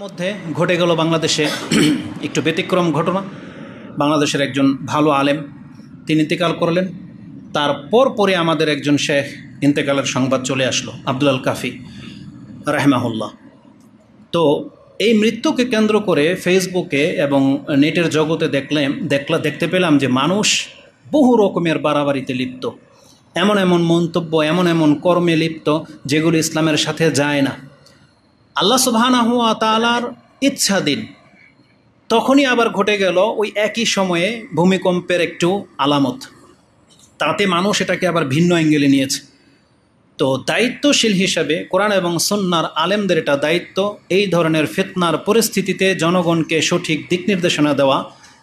মধ্যে ঘটে গেল বাংলাদেশে একটু ব্যতিক্রম ঘটনা। বাংলাদেশের একজন ভালো আলেম তিনি ইন্তেকাল করলেন। তারপর পরে আমাদের একজন শেখ ইন্তেকালের সংবাদ চলে আসলো, আব্দুল আল কাফি রাহমাহুল্লাহ। তো এই মৃত্যুকে কেন্দ্র করে ফেসবুকে এবং নেটের জগতে দেখতে পেলাম যে মানুষ বহু রকমের বাড়াবাড়িতে লিপ্ত, এমন এমন মন্তব্য, এমন এমন কর্মে লিপ্ত যেগুলো ইসলামের সাথে যায় না। আল্লাহ সুবহানাহু ওয়া তাআলার ইচ্ছাধীন। তখনই আবার ঘটে গেল ওই একই সময়ে ভূমিকম্পের একটু আলামত, তাতে মানুষ এটাকে আবার ভিন্ন অ্যাঙ্গেলে নিয়েছে। তো দায়িত্বশীল হিসাবে কোরআন এবং সুন্নাহর আলেমদের এটা দায়িত্ব, এই ধরনের ফিতনার পরিস্থিতিতে জনগণকে সঠিক দিক নির্দেশনা দেওয়া।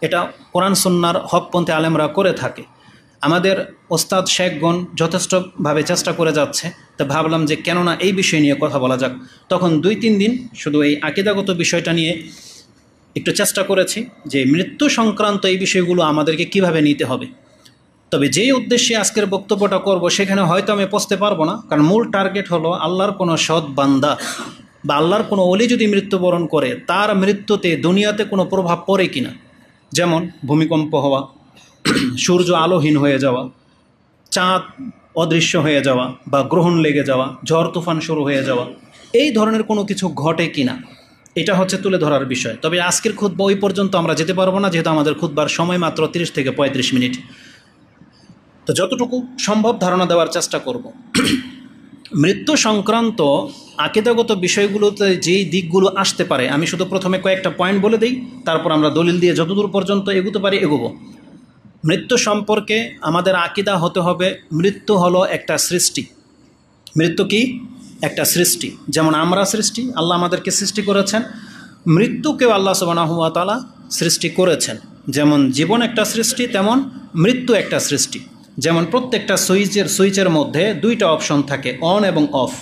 এটা কোরআন সুন্নাহর হকপন্থী আলেমরা করে থাকে। আমাদের ওস্তাদ শেখগণ যথেষ্টভাবে চেষ্টা করে যাচ্ছে। তো ভাবলাম যে কেননা এই বিষয় নিয়ে কথা বলা যাক। তখন 2-3 দিন শুধু এই আকীদাগত বিষয়টা নিয়ে একটু চেষ্টা করেছি যে মৃত্যু সংক্রান্ত এই বিষয়গুলো আমাদেরকে কিভাবে নিতে হবে। তবে যেই উদ্দেশ্যে আজকের বক্তব্যটা করব সেখানে হয়তো আমি পৌঁছতে পারবো না, কারণ মূল টার্গেট হলো আল্লাহর কোনো সৎ বান্দা বা আল্লাহর কোনো ওলি যদি মৃত্যুবরণ করে তার মৃত্যুতে দুনিয়াতে কোনো প্রভাব পড়ে কিনা। যেমন ভূমিকম্প হওয়া, সূর্য আলোহীন হয়ে যাওয়া, চাঁদ অদৃশ্য হয়ে যাওয়া বা গ্রহণ লেগে যাওয়া, ঝড় তুফান শুরু হয়ে যাওয়া, এই ধরনের কোনো কিছু ঘটে কিনা, এটা হচ্ছে তুলে ধরার বিষয়। তবে আজকের খুতবা ওই পর্যন্ত আমরা যেতে পারবো না, যেহেতু আমাদের খুতবার সময় মাত্র 30 থেকে 35 মিনিট। তো যতটুকু সম্ভব ধারণা দেওয়ার চেষ্টা করব। মৃত্যু সংক্রান্ত আকীদাগত বিষয়গুলোতে যেই দিকগুলো আসতে পারে আমি শুধু প্রথমে কয়েকটা পয়েন্ট বলে দিই, তারপর আমরা দলিল দিয়ে যতদূর পর্যন্ত এগোতে পারি এগোবো। মৃত্যু সম্পর্কে আমাদের আকীদা হতে হবে মৃত্যু হলো একটা সৃষ্টি। মৃত্যু কি? একটা সৃষ্টি। যেমন আমরা সৃষ্টি, আল্লাহ আমাদেরকে সৃষ্টি করেছেন, মৃত্যুকেও আল্লাহ সুবহানাহু ওয়া তাআলা সৃষ্টি করেছেন। যেমন জীবন একটা সৃষ্টি, তেমন মৃত্যু একটা সৃষ্টি। যেমন প্রত্যেকটা সুইচের মধ্যে 2টা অপশন থাকে, অন এবং অফ।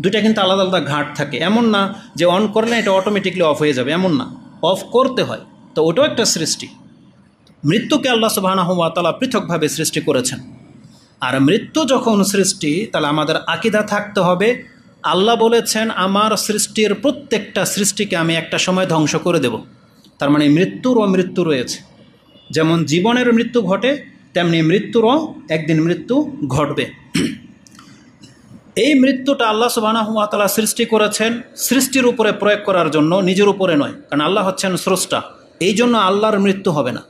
2টা কিন্তু আলাদা আলাদা ঘাট থাকে। এমন না যে অন করলে এটা অটোমেটিকলি অফ হয়ে যাবে, এমন না, অফ করতে হয়। তো ওটাও একটা সৃষ্টি। মৃত্যুকে আল্লাহ সুবহানাহু ওয়া তাআলা পৃথকভাবে সৃষ্টি করেছেন। আর মৃত্যু যখন সৃষ্টি, তাহলে আমাদের আকীদা থাকতে হবে আল্লাহ বলেছেন আমার সৃষ্টির প্রত্যেকটা সৃষ্টিকে আমি একটা সময় ধ্বংস করে দেব। তার মানে মৃত্যুরও মৃত্যু রয়েছে। যেমন জীবনের মৃত্যু ঘটে, তেমনি মৃত্যুরও একদিন মৃত্যু ঘটবে। এই মৃত্যুটা আল্লাহ সুবহানাহু ওয়া তাআলা সৃষ্টি করেছেন সৃষ্টির উপরে প্রয়োগ করার জন্য, নিজের উপরে নয়। কারণ আল্লাহ হচ্ছেন স্রষ্টা, এই জন্য আল্লাহর মৃত্যু হবে না।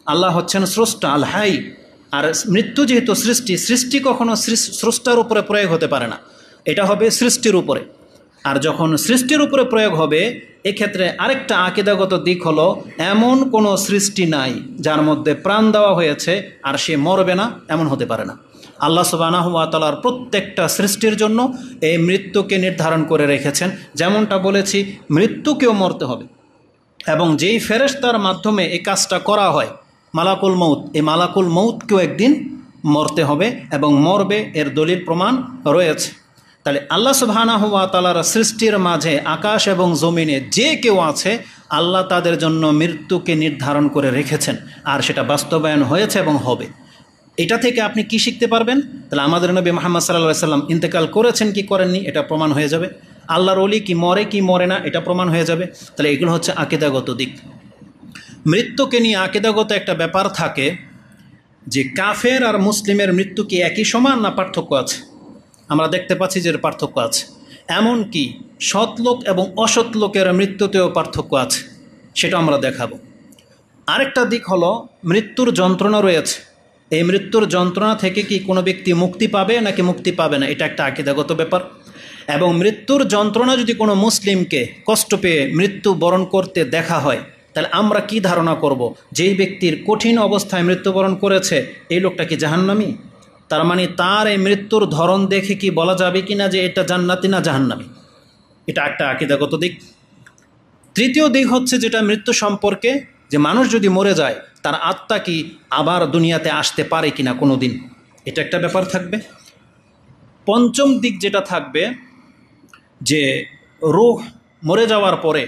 আল্লাহ হচ্ছেন স্রষ্টা, আল হাই। আর মৃত্যু যেহেতু সৃষ্টি কখনো স্রষ্টার উপরে প্রয়োগ হতে পারে না, এটা হবে সৃষ্টির উপরে। আর যখন সৃষ্টির উপরে প্রয়োগ হবে, এক্ষেত্রে আরেকটা আকীদাগত দিক হলো এমন কোনো সৃষ্টি নাই যার মধ্যে প্রাণ দেওয়া হয়েছে আর সে মরবে না, এমন হতে পারে না। আল্লাহ সুবহানাহু ওয়া তাআলার প্রত্যেকটা সৃষ্টির জন্য এই মৃত্যুকে নির্ধারণ করে রেখেছেন। যেমনটা বলেছি, মৃত্যুকেও মরতে হবে। এবং যেই ফেরেশতার মাধ্যমে এই কাজটা করা হয়, মালাকুল মউত, এই মালাকুল মউতকেও একদিন মরতে হবে এবং মরবে, এর দলিল প্রমাণ রয়েছে। তাহলে আল্লাহ সুবহানাহু ওয়া তাআলার সৃষ্টির মাঝে আকাশ এবং জমিনে যে কেউ আছে, আল্লাহ তাদের জন্য মৃত্যুকে নির্ধারণ করে রেখেছেন, আর সেটা বাস্তবায়ন হয়েছে এবং হবে। এটা থেকে আপনি কি শিখতে পারবেন? তাহলে আমাদের নবী মুহাম্মদ সাল্লাল্লাহু আলাইহি সাল্লাম ইন্তেকাল করেছেন কি করেননি, এটা প্রমাণ হয়ে যাবে। আল্লাহর ওলি কি মরে কি মরে না, এটা প্রমাণ হয়ে যাবে। তাহলে এগুলো হচ্ছে আকীদাগত দিক। মৃত্যুকে নিয়ে আকীদাগত একটা ব্যাপার থাকে যে কাফের আর মুসলিমের মৃত্যু কি একই সমান না পার্থক্য আছে? আমরা দেখতে পাচ্ছি যে পার্থক্য আছে। এমনকি সৎ লোক এবং অসৎ লোকের মৃত্যুতেও পার্থক্য আছে, সেটা আমরা দেখাবো। আরেকটা দিক হলো মৃত্যুর যন্ত্রণা রয়েছে। এই মৃত্যুর যন্ত্রণা থেকে কি কোনো ব্যক্তি মুক্তি পাবে নাকি মুক্তি পাবে না, এটা একটা আকীদাগত ব্যাপার। এবং মৃত্যুর যন্ত্রণা যদি কোনো মুসলিমকে কষ্ট পেয়ে মৃত্যু বরণ করতে দেখা হয়, তাহলে আমরা কি ধারণা করব? যেই ব্যক্তির কঠিন অবস্থায় মৃত্যুবরণ করেছে এই লোকটা কি জাহান্নামী? তার মানে তার এই মৃত্যুর ধরন দেখে কি বলা যাবে কি না যে এটা জান্নাতি না জাহান্নামী? এটা একটা আকীদাগত দিক। তৃতীয় দিক হচ্ছে যেটা মৃত্যু সম্পর্কে, যে মানুষ যদি মরে যায় তার আত্মা কি আবার দুনিয়াতে আসতে পারে কিনা কোনো দিন, এটা একটা ব্যাপার থাকবে। পঞ্চম দিক যেটা থাকবে যে রূহ মরে যাওয়ার পরে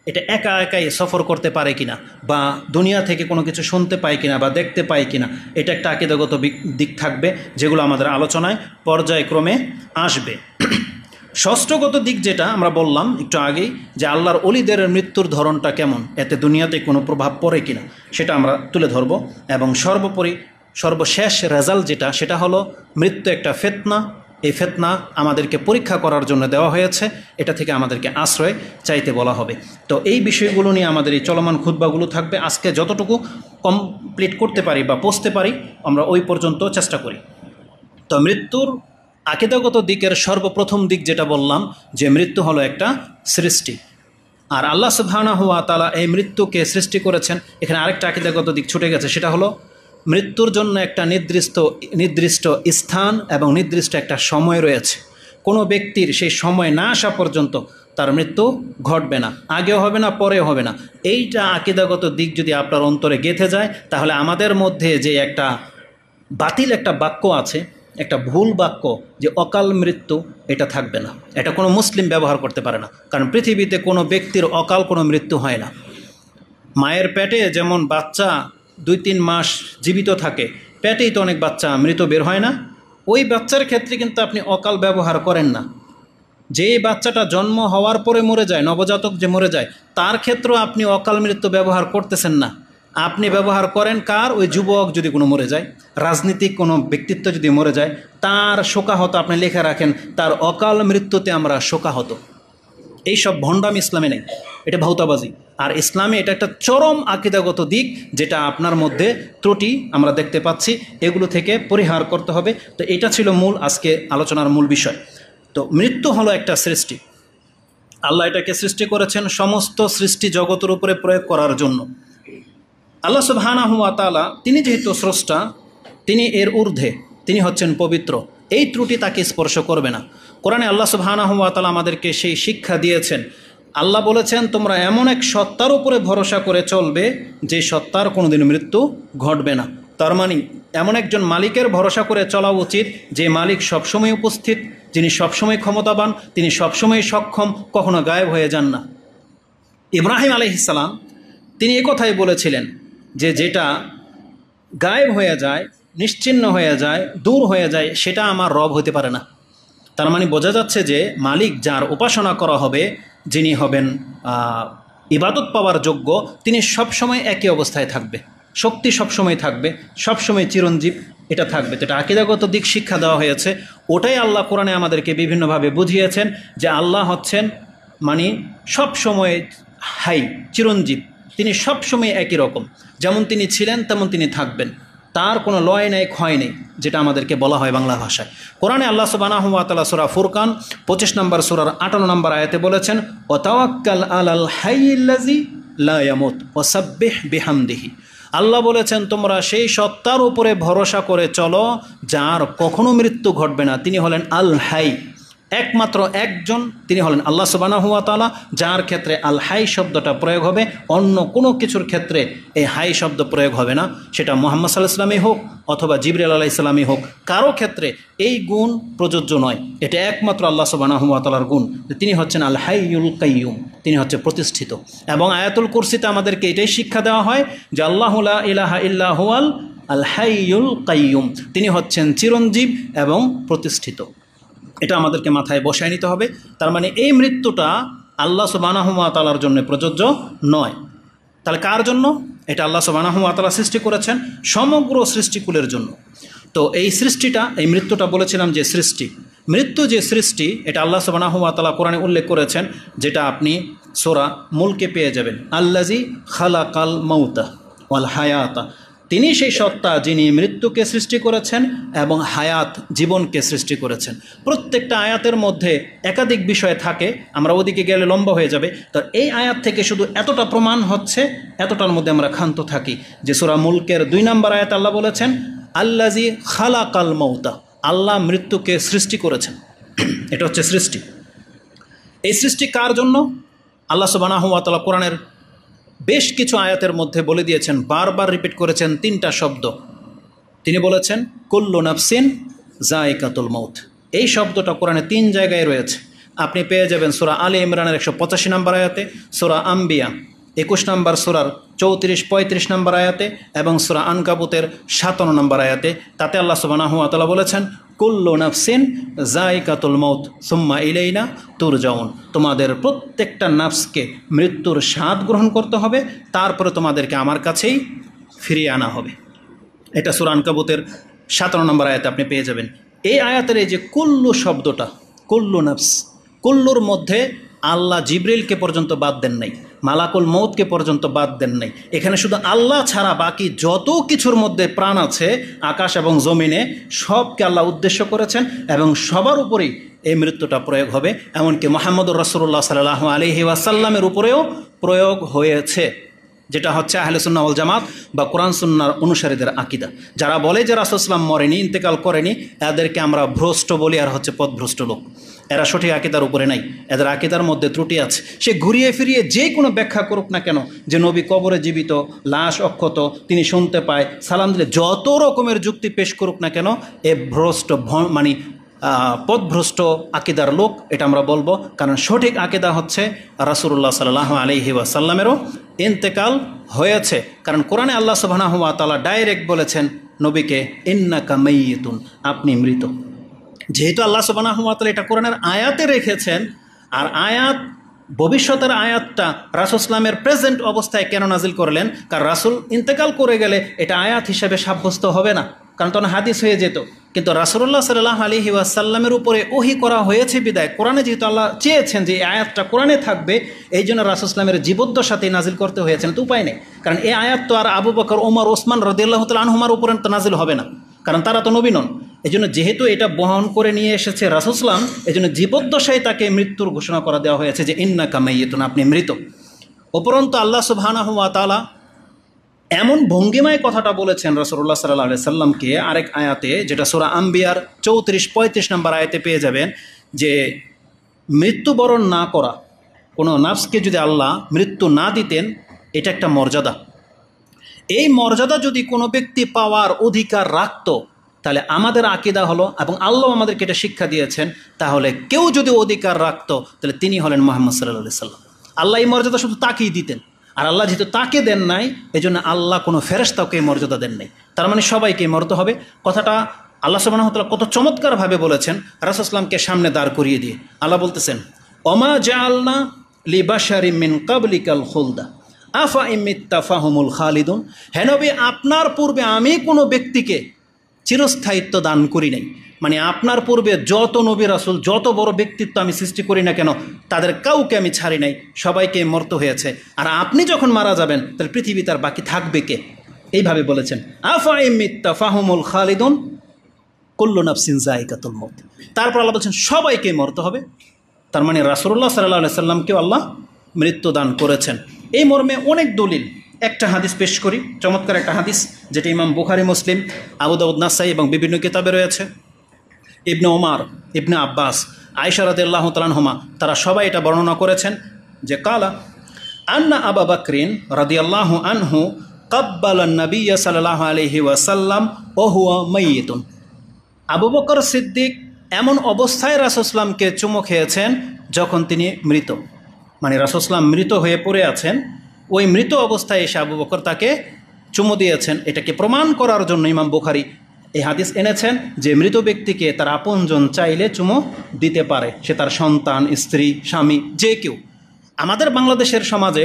এটা একা একাই সফর করতে পারে কিনা, বা দুনিয়া থেকে কোনো কিছু শুনতে পায় কিনা বা দেখতে পায় কিনা, এটা একটা আকীদাগত দিক থাকবে, যেগুলো আমাদের আলোচনায় পর্যায়ক্রমে আসবে। ষষ্ঠগত দিক যেটা আমরা বললাম একটু আগেই, যে আল্লাহর অলিদের মৃত্যুর ধরনটা কেমন, এতে দুনিয়াতে কোনো প্রভাব পড়ে কিনা সেটা আমরা তুলে ধরব। এবং সর্বোপরি সর্বশেষ রেজাল্ট যেটা, সেটা হলো মৃত্যু একটা ফিতনা। এই ফিতনা আমাদেরকে পরীক্ষা করার জন্য দেওয়া হয়েছে, এটা থেকে আমাদেরকে আশ্রয় চাইতে বলা হবে। তো এই বিষয়গুলো নিয়ে আমাদের এই চলমান খুতবাগুলো থাকবে। আজকে যতটুকু কমপ্লিট করতে পারি বা পৌঁছতে পারি আমরা ওই পর্যন্ত চেষ্টা করি। তো মৃত্যুর আকীদাগত দিকের সর্বপ্রথম দিক যেটা বললাম, যে মৃত্যু হলো একটা সৃষ্টি, আর আল্লাহ সুবহানাহু ওয়া তাআলা এই মৃত্যুকে সৃষ্টি করেছেন। এখানে আরেকটা আকীদাগত দিক ছুটে গেছে, সেটা হলো মৃত্যুর জন্য একটা নির্দিষ্ট স্থান এবং নির্দিষ্ট একটা সময় রয়েছে। কোনো ব্যক্তির সেই সময় না আসা পর্যন্ত তার মৃত্যু ঘটবে না, আগেও হবে না, পরেও হবে না। এইটা আকীদাগত দিক যদি আপনার অন্তরে গেঁথে যায়, তাহলে আমাদের মধ্যে যে একটা বাতিল একটা বাক্য আছে, একটা ভুল বাক্য, যে অকাল মৃত্যু, এটা থাকবে না। এটা কোনো মুসলিম ব্যবহার করতে পারে না, কারণ পৃথিবীতে কোনো ব্যক্তির অকাল কোনো মৃত্যু হয় না। মায়ের পেটে যেমন বাচ্চা 2-3 মাস জীবিত থাকে, পেটেই তো অনেক বাচ্চা মৃত বের হয় না, ওই বাচ্চার ক্ষেত্রে কিন্তু আপনি অকাল ব্যবহার করেন না। যে বাচ্চাটা জন্ম হওয়ার পরে মরে যায়, নবজাতক যে মরে যায়, তার ক্ষেত্রেও আপনি অকাল মৃত্যু ব্যবহার করতেছেন না। আপনি ব্যবহার করেন কার? ওই যুবক যদি কোনো মরে যায়, রাজনীতিক কোনো ব্যক্তিত্ব যদি মরে যায়, তার শোকাহত আপনি লেখা রাখেন, তার অকাল মৃত্যুতে আমরা শোকাহত। এইসব ভণ্ডাম ইসলামে নেই, এটা ভৌতাবাজি। আর ইসলামে এটা একটা চরম আকীদাগত দিক, যেটা আপনার মধ্যে ত্রুটি আমরা দেখতে পাচ্ছি, এগুলো থেকে পরিহার করতে হবে। তো এটা ছিল মূল আজকে আলোচনার মূল বিষয়। তো মৃত্যু হলো একটা সৃষ্টি, আল্লাহ এটাকে সৃষ্টি করেছেন সমস্ত সৃষ্টি জগতের উপরে প্রয়োগ করার জন্য। আল্লাহ সুবহানাহু ওয়া তাআলা তিনি যেহেতু স্রষ্টা, তিনি এর ঊর্ধ্বে, তিনি হচ্ছেন পবিত্র, এই ত্রুটি তাকে স্পর্শ করবে না। কোরআনে আল্লাহ সুবহানাহু ওয়া তাআলা আমাদেরকে সেই শিক্ষা দিয়েছেন। আল্লাহ বলেছেন, তোমরা এমন এক সত্তার উপরে ভরসা করে চলবে যে সত্তার কোনোদিন মৃত্যু ঘটবে না। তার মানে এমন একজন মালিকের ভরসা করে চলা উচিত, যে মালিক সবসময় উপস্থিত, যিনি সবসময় ক্ষমতাবান, তিনি সবসময় সক্ষম, কখনো গায়েব হয়ে যান না। ইব্রাহিম আলাইহিস সালাম তিনি একথাই বলেছিলেন, যে যেটা গায়েব হয়ে যায়, নিশ্চিহ্ন হয়ে যায়, দূর হয়ে যায়, সেটা আমার রব হতে পারে না। তার মানে বোঝা যাচ্ছে যে মালিক যার উপাসনা করা হবে, যিনি হবেন ইবাদত পাওয়ার যোগ্য, তিনি সবসময় একই অবস্থায় থাকবে, শক্তি সবসময় থাকবে, সবসময় চিরঞ্জীব, এটা থাকবে। তো এটা আকীদাগত দিক শিক্ষা দেওয়া হয়েছে, ওটাই আল্লাহ কোরআনে আমাদেরকে বিভিন্নভাবে বুঝিয়েছেন, যে আল্লাহ হচ্ছেন মানে সবসময় হাই, চিরঞ্জীব, তিনি সবসময় একই রকম, যেমন তিনি ছিলেন তেমন তিনি থাকবেন, তার কোনো লয় নেই, ক্ষয় নেই, যেটা আমাদেরকে বলা হয় বাংলা ভাষায়। কোরআনে আল্লাহ সুবহানাহু ওয়া তাআলা সূরা ফুরকান 25 নম্বর সূরার 58 নম্বর আয়াতে বলেছেন, ওয়া তাওয়াক্কাল আলাল হাইয়্যিল্লাযী লা ইয়ামুত ওয়াসাব্বিহ বিহামদিহি। আল্লাহ বলেছেন, তোমরা সেই সত্তার উপরে ভরসা করে চলো যার কখনো মৃত্যু ঘটবে না, তিনি হলেন আল হাই, একমাত্র একজন, তিনি হলেন আল্লাহ সুবহানাহু ওয়া তাআলা, যার ক্ষেত্রে আল হাই শব্দটা প্রয়োগ হবে, অন্য কোনো কিছুর ক্ষেত্রে এই হাই শব্দ প্রয়োগ হবে না। সেটা মুহাম্মদ সাল্লাল্লাহু আলাইহি ওয়াসাল্লামই হোক অথবা জিবরিল আলাইহিস সালামই হোক, কারো ক্ষেত্রে এই গুণ প্রযোজ্য নয়। এটা একমাত্র আল্লাহ সুবহানাহু ওয়া তাআলার গুণ, তিনি হচ্ছেন আল হাইয়ুল কাইয়ুম, তিনি হচ্ছে প্রতিষ্ঠিত। এবং আয়াতুল কুরসিতে আমাদেরকে এটাই শিক্ষা দেওয়া হয় যে আল্লাহু লা ইলাহা ইল্লা হুয়াল আল হাইয়ুল কাইয়ুম, তিনি হচ্ছেন চিরঞ্জীব এবং প্রতিষ্ঠিত। এটা আমাদেরকে মাথায় বসায় নিতে হবে। তার মানে এই মৃত্যুটা আল্লাহ সুবহানাহু ওয়া তাআলার জন্য প্রযোজ্য নয়। তাহলে কার জন্য? এটা আল্লাহ সুবহানাহু ওয়া তাআলা সৃষ্টি করেছেন সমগ্র সৃষ্টিকুলের জন্য। তো এই সৃষ্টিটা, এই মৃত্যুটা বলেছিলাম যে সৃষ্টি, মৃত্যু যে সৃষ্টি, এটা আল্লাহ সুবহানাহু ওয়া তাআলা কোরআনে উল্লেখ করেছেন, যেটা আপনি সূরা মুলকে পেয়ে যাবেন, আল্লাযী খালাকাল মাউতা ওয়াল হায়াতা, তিনি সেই সত্তা যিনি মৃত্যুকে সৃষ্টি করেছেন এবং হায়াত, জীবনকে সৃষ্টি করেছেন। প্রত্যেকটা আয়াতের মধ্যে একাধিক বিষয় থাকে, আমরা ওদিকে গেলে লম্বা হয়ে যাবে। তো এই আয়াত থেকে শুধু এতটা প্রমাণ হচ্ছে, এতটার মধ্যে আমরা ক্ষান্ত থাকি, যে সূরা মুলকের 2 নম্বর আয়াত আল্লাহ বলেছেন, আল্লাযী খালাকাল মাউতা, আল্লাহ মৃত্যুকে সৃষ্টি করেছেন। এটা হচ্ছে সৃষ্টি। এই সৃষ্টি কার জন্য? আল্লাহ সুবহানাহু ওয়া তাআলা কোরআনের বেশ কিছু আয়াতের মধ্যে বলে দিয়েছেন, বারবার রিপিট করেছেন 3টা শব্দ। তিনি বলেছেন কুল্লু নাফসিন যায়িকাতুল মাউত, এই শব্দটা কোরআনে 3 জায়গায় রয়েছে। আপনি পেয়ে যাবেন সূরা আলে ইমরানের 185 নম্বর আয়াতে, সূরা আম্বিয়া 21 নম্বর সূরার 34-35 নম্বর আয়াতে এবং সূরা আনকাবুতের 57 নম্বর আয়াতে। তাতে আল্লাহ সুবহানাহু ওয়া তাআলা বলেছেন, কুল্লু নাফসিন যায়কাতুল মউত সুম্মা ইলাইনা তুরজাউন। তোমাদের প্রত্যেকটা নাফসকে মৃত্যুর স্বাদ গ্রহণ করতে হবে, তারপরে তোমাদেরকে আমার কাছেই ফিরিয়ে আনা হবে। এটা সূরা আনকাবুতের 57 নম্বর আয়াতে আপনি পেয়ে যাবেন। এই আয়াতের এই যে কুল্লু শব্দটা, কুল্লু নাফস, কুল্লুর মধ্যে আল্লাহ জিবরিলকে পর্যন্ত বাদ দেন নাই, মালাকুল মউতকে পর্যন্ত বাদ দেন নাই। এখানে শুধু আল্লাহ ছাড়া বাকি যত কিছুর মধ্যে প্রাণ আছে আকাশ এবং জমিনে সবকে আল্লাহ উদ্দেশ্য করেছেন এবং সবার উপরেই এই মৃত্যুটা প্রয়োগ হবে। এমনকি মুহাম্মদুর রাসূলুল্লাহ সাল্লাল্লাহু আলাইহি ওয়াসাল্লামের উপরেও প্রয়োগ হয়েছে, যেটা হচ্ছে আহলে সুন্নাহ ওয়াল জামাত বা কোরআন সুন্নাহর অনুসারীদের আকীদা। যারা বলে যে রাসূল সাল্লাল্লাহু আলাইহি ওয়াসাল্লাম মরেনি, ইন্তেকাল করেনি, এদেরকে আমরা ভ্রষ্ট বলি, আর হচ্ছে পথভ্রষ্ট লোক। এরা সঠিক আকীদার উপরে নাই, এদের আকীদার মধ্যে ত্রুটি আছে। সে ঘুরিয়ে ফিরিয়ে যে কোনো ব্যাখ্যা করুক না কেন, যে নবী কবরে জীবিত, লাশ অক্ষত, তিনি শুনতে পায়, সালাম দিলে, যত রকমের যুক্তি পেশ করুক না কেন, এ ভ্রষ্ট মানে পথভ্রষ্ট আকীদার লোক, এটা আমরা বলবো। কারণ সঠিক আকীদা হচ্ছে রাসূলুল্লাহ সাল্লাল্লাহু আলাইহি ওয়াসাল্লামেরও ইন্তেকাল হয়েছে। কারণ কোরআনে আল্লাহ সুবহানাহু ওয়া তাআলা ডাইরেক্ট বলেছেন নবীকে, ইন্নাকা মাইয়িতুন, আপনি মৃত। যেহেতু আল্লাহ সুবহানাহু ওয়া তাআলা এটা কোরআনের আয়াতে রেখেছেন, আর আয়াত ভবিষ্যতের আয়াতটা রাসূল ইসলামের প্রেজেন্ট অবস্থায় কেন নাজিল করলেন? কারণ রাসূল ইন্তেকাল করে গেলে এটা আয়াত হিসেবে সাব্যস্ত হবে না, কারণ তখন হাদিস হয়ে যেত। কিন্তু রাসূলুল্লাহ সাল্লাল্লাহু আলাইহি ওয়াসাল্লামের উপরে ওহী করা হয়েছে বিদায়, কোরআনে যেহেতু আল্লাহ চেয়েছেন যে এই আয়াতটা কোরআনে থাকবে, এই জন্য রাসূল ইসলামের জীবদ্দশাতেই নাজিল করতে হয়েছেন। তো উপায় নেই, কারণ এই আয়াত তো আর আবু বকর, ওমর, ওসমান রাদিয়াল্লাহু তাআলা আনহুমার উপরে তো নাজিল হবে না, কারণ তারা তো নবী নন। এই জন্য যেহেতু এটা বহন করে নিয়ে এসেছে রাসূল সাল্লাল্লাহু আলাইহি ওয়াসাল্লাম, এই জন্য জীবদ্দশায় তাকে মৃত্যুর ঘোষণা করা দেওয়া হয়েছে যে ইন্নাকা মাইয়িতুন, আপনি মৃত। উপরন্তু আল্লাহ সুবহানাহু ওয়া তাআলা এমন ভঙ্গিমায় কথাটা বলেছেন রাসূলুল্লাহ সাল্লাল্লাহু আলাইহি সাল্লামকে আরেক আয়াতে, যেটা সূরা আম্বিয়ার 34-35 নম্বর আয়াতে পেয়ে যাবেন, যে মৃত্যুবরণ না করা কোনো নাফসকে যদি আল্লাহ মৃত্যু না দিতেন, এটা একটা মর্যাদা। এই মর্যাদা যদি কোনো ব্যক্তি পাওয়ার অধিকার রাখত, তাহলে আমাদের আকীদা হলো, এবং আল্লাহ আমাদেরকে এটা শিক্ষা দিয়েছেন, তাহলে কেউ যদি অধিকার রাখত তাহলে তিনি হলেন মুহাম্মদ সাল্লাল্লাহু আলাইহি সাল্লাম। আল্লাহ এই মর্যাদা শুধু তাকেই দিতেন, আর আল্লাহ যেহেতু তাকে দেন নাই, এই জন্য আল্লাহ কোনো ফেরেশতাকে এই মর্যাদা দেন নাই। তার মানে সবাইকে মরতে হবে। কথাটা আল্লাহ সুবহানাহু ওয়া তাআলা কত চমৎকারভাবে বলেছেন রাসূল সাল্লামকে সামনে দাঁড় করিয়ে দিয়ে। আল্লাহ বলতেছেন, ওমা জাআলনা লিবাশারিম মিন ক্বাবলিকাল খুলদা আফা ইমিত্তা ফাহুমুল খালিদুন। হে নবী, আপনার পূর্বে আমি কোনো ব্যক্তিকে চিরস্থায়িত্ব দান করি নাই। মানে আপনার পূর্বে যত নবী রাসূল, যত বড় ব্যক্তিত্ব আমি সৃষ্টি করি না কেন, তাদের কাউকে আমি ছাড়ি নাই, সবাইকে মরতে হয়েছে। আর আপনি যখন মারা যাবেন, তাহলে পৃথিবী তার বাকি থাকবে কে? এইভাবে বলেছেন, আফা ইমিত্তা ফাহুমুল খালিদুন কুল্লু নাফসিন যায়িকাতুল মউত। তারপর আল্লাহ বলছেন সবাইকে মরতে হবে। তার মানে রাসূলুল্লাহ সাল্লাল্লাহু আলাইহি সাল্লামকেও আল্লাহ মৃত্যু দান করেছেন। এই মর্মে অনেক দলিল। একটা হাদিস পেশ করি, চমৎকার একটা হাদিস, যেটা ইমাম বুখারী, মুসলিম, আবু দাউদ, নাসাই এবং বিভিন্ন কিতাবে রয়েছে। ইবনে ওমর, ইবনে আব্বাস, আয়েশা রাদিয়াল্লাহু তাআলা আনহুমা, তারা সবাই এটা বর্ণনা করেছেন যে কালা আন্না আবু বকরিন রাদিয়াল্লাহু আনহু কাব্বালান নবিয়্য সাল্লাল্লাহু আলাইহি ওয়াসাল্লাম ওয়া হুয়া মাইয়িতুন। আবু বকর সিদ্দিক এমন অবস্থায় রাসূল সাল্লামকে চুমু খেয়েছেন যখন তিনি মৃত। মানে রাসূল সাল্লাম মৃত হয়ে পড়ে আছেন, ওই মৃত অবস্থায় এসে আবু বকর তাকে চুমু দিয়েছেন। এটাকে প্রমাণ করার জন্য ইমাম বুখারী এই হাদিস এনেছেন যে মৃত ব্যক্তিকে তার আপনজন চাইলে চুমু দিতে পারে, সে তার সন্তান, স্ত্রী, স্বামী, যে কেউ। আমাদের বাংলাদেশের সমাজে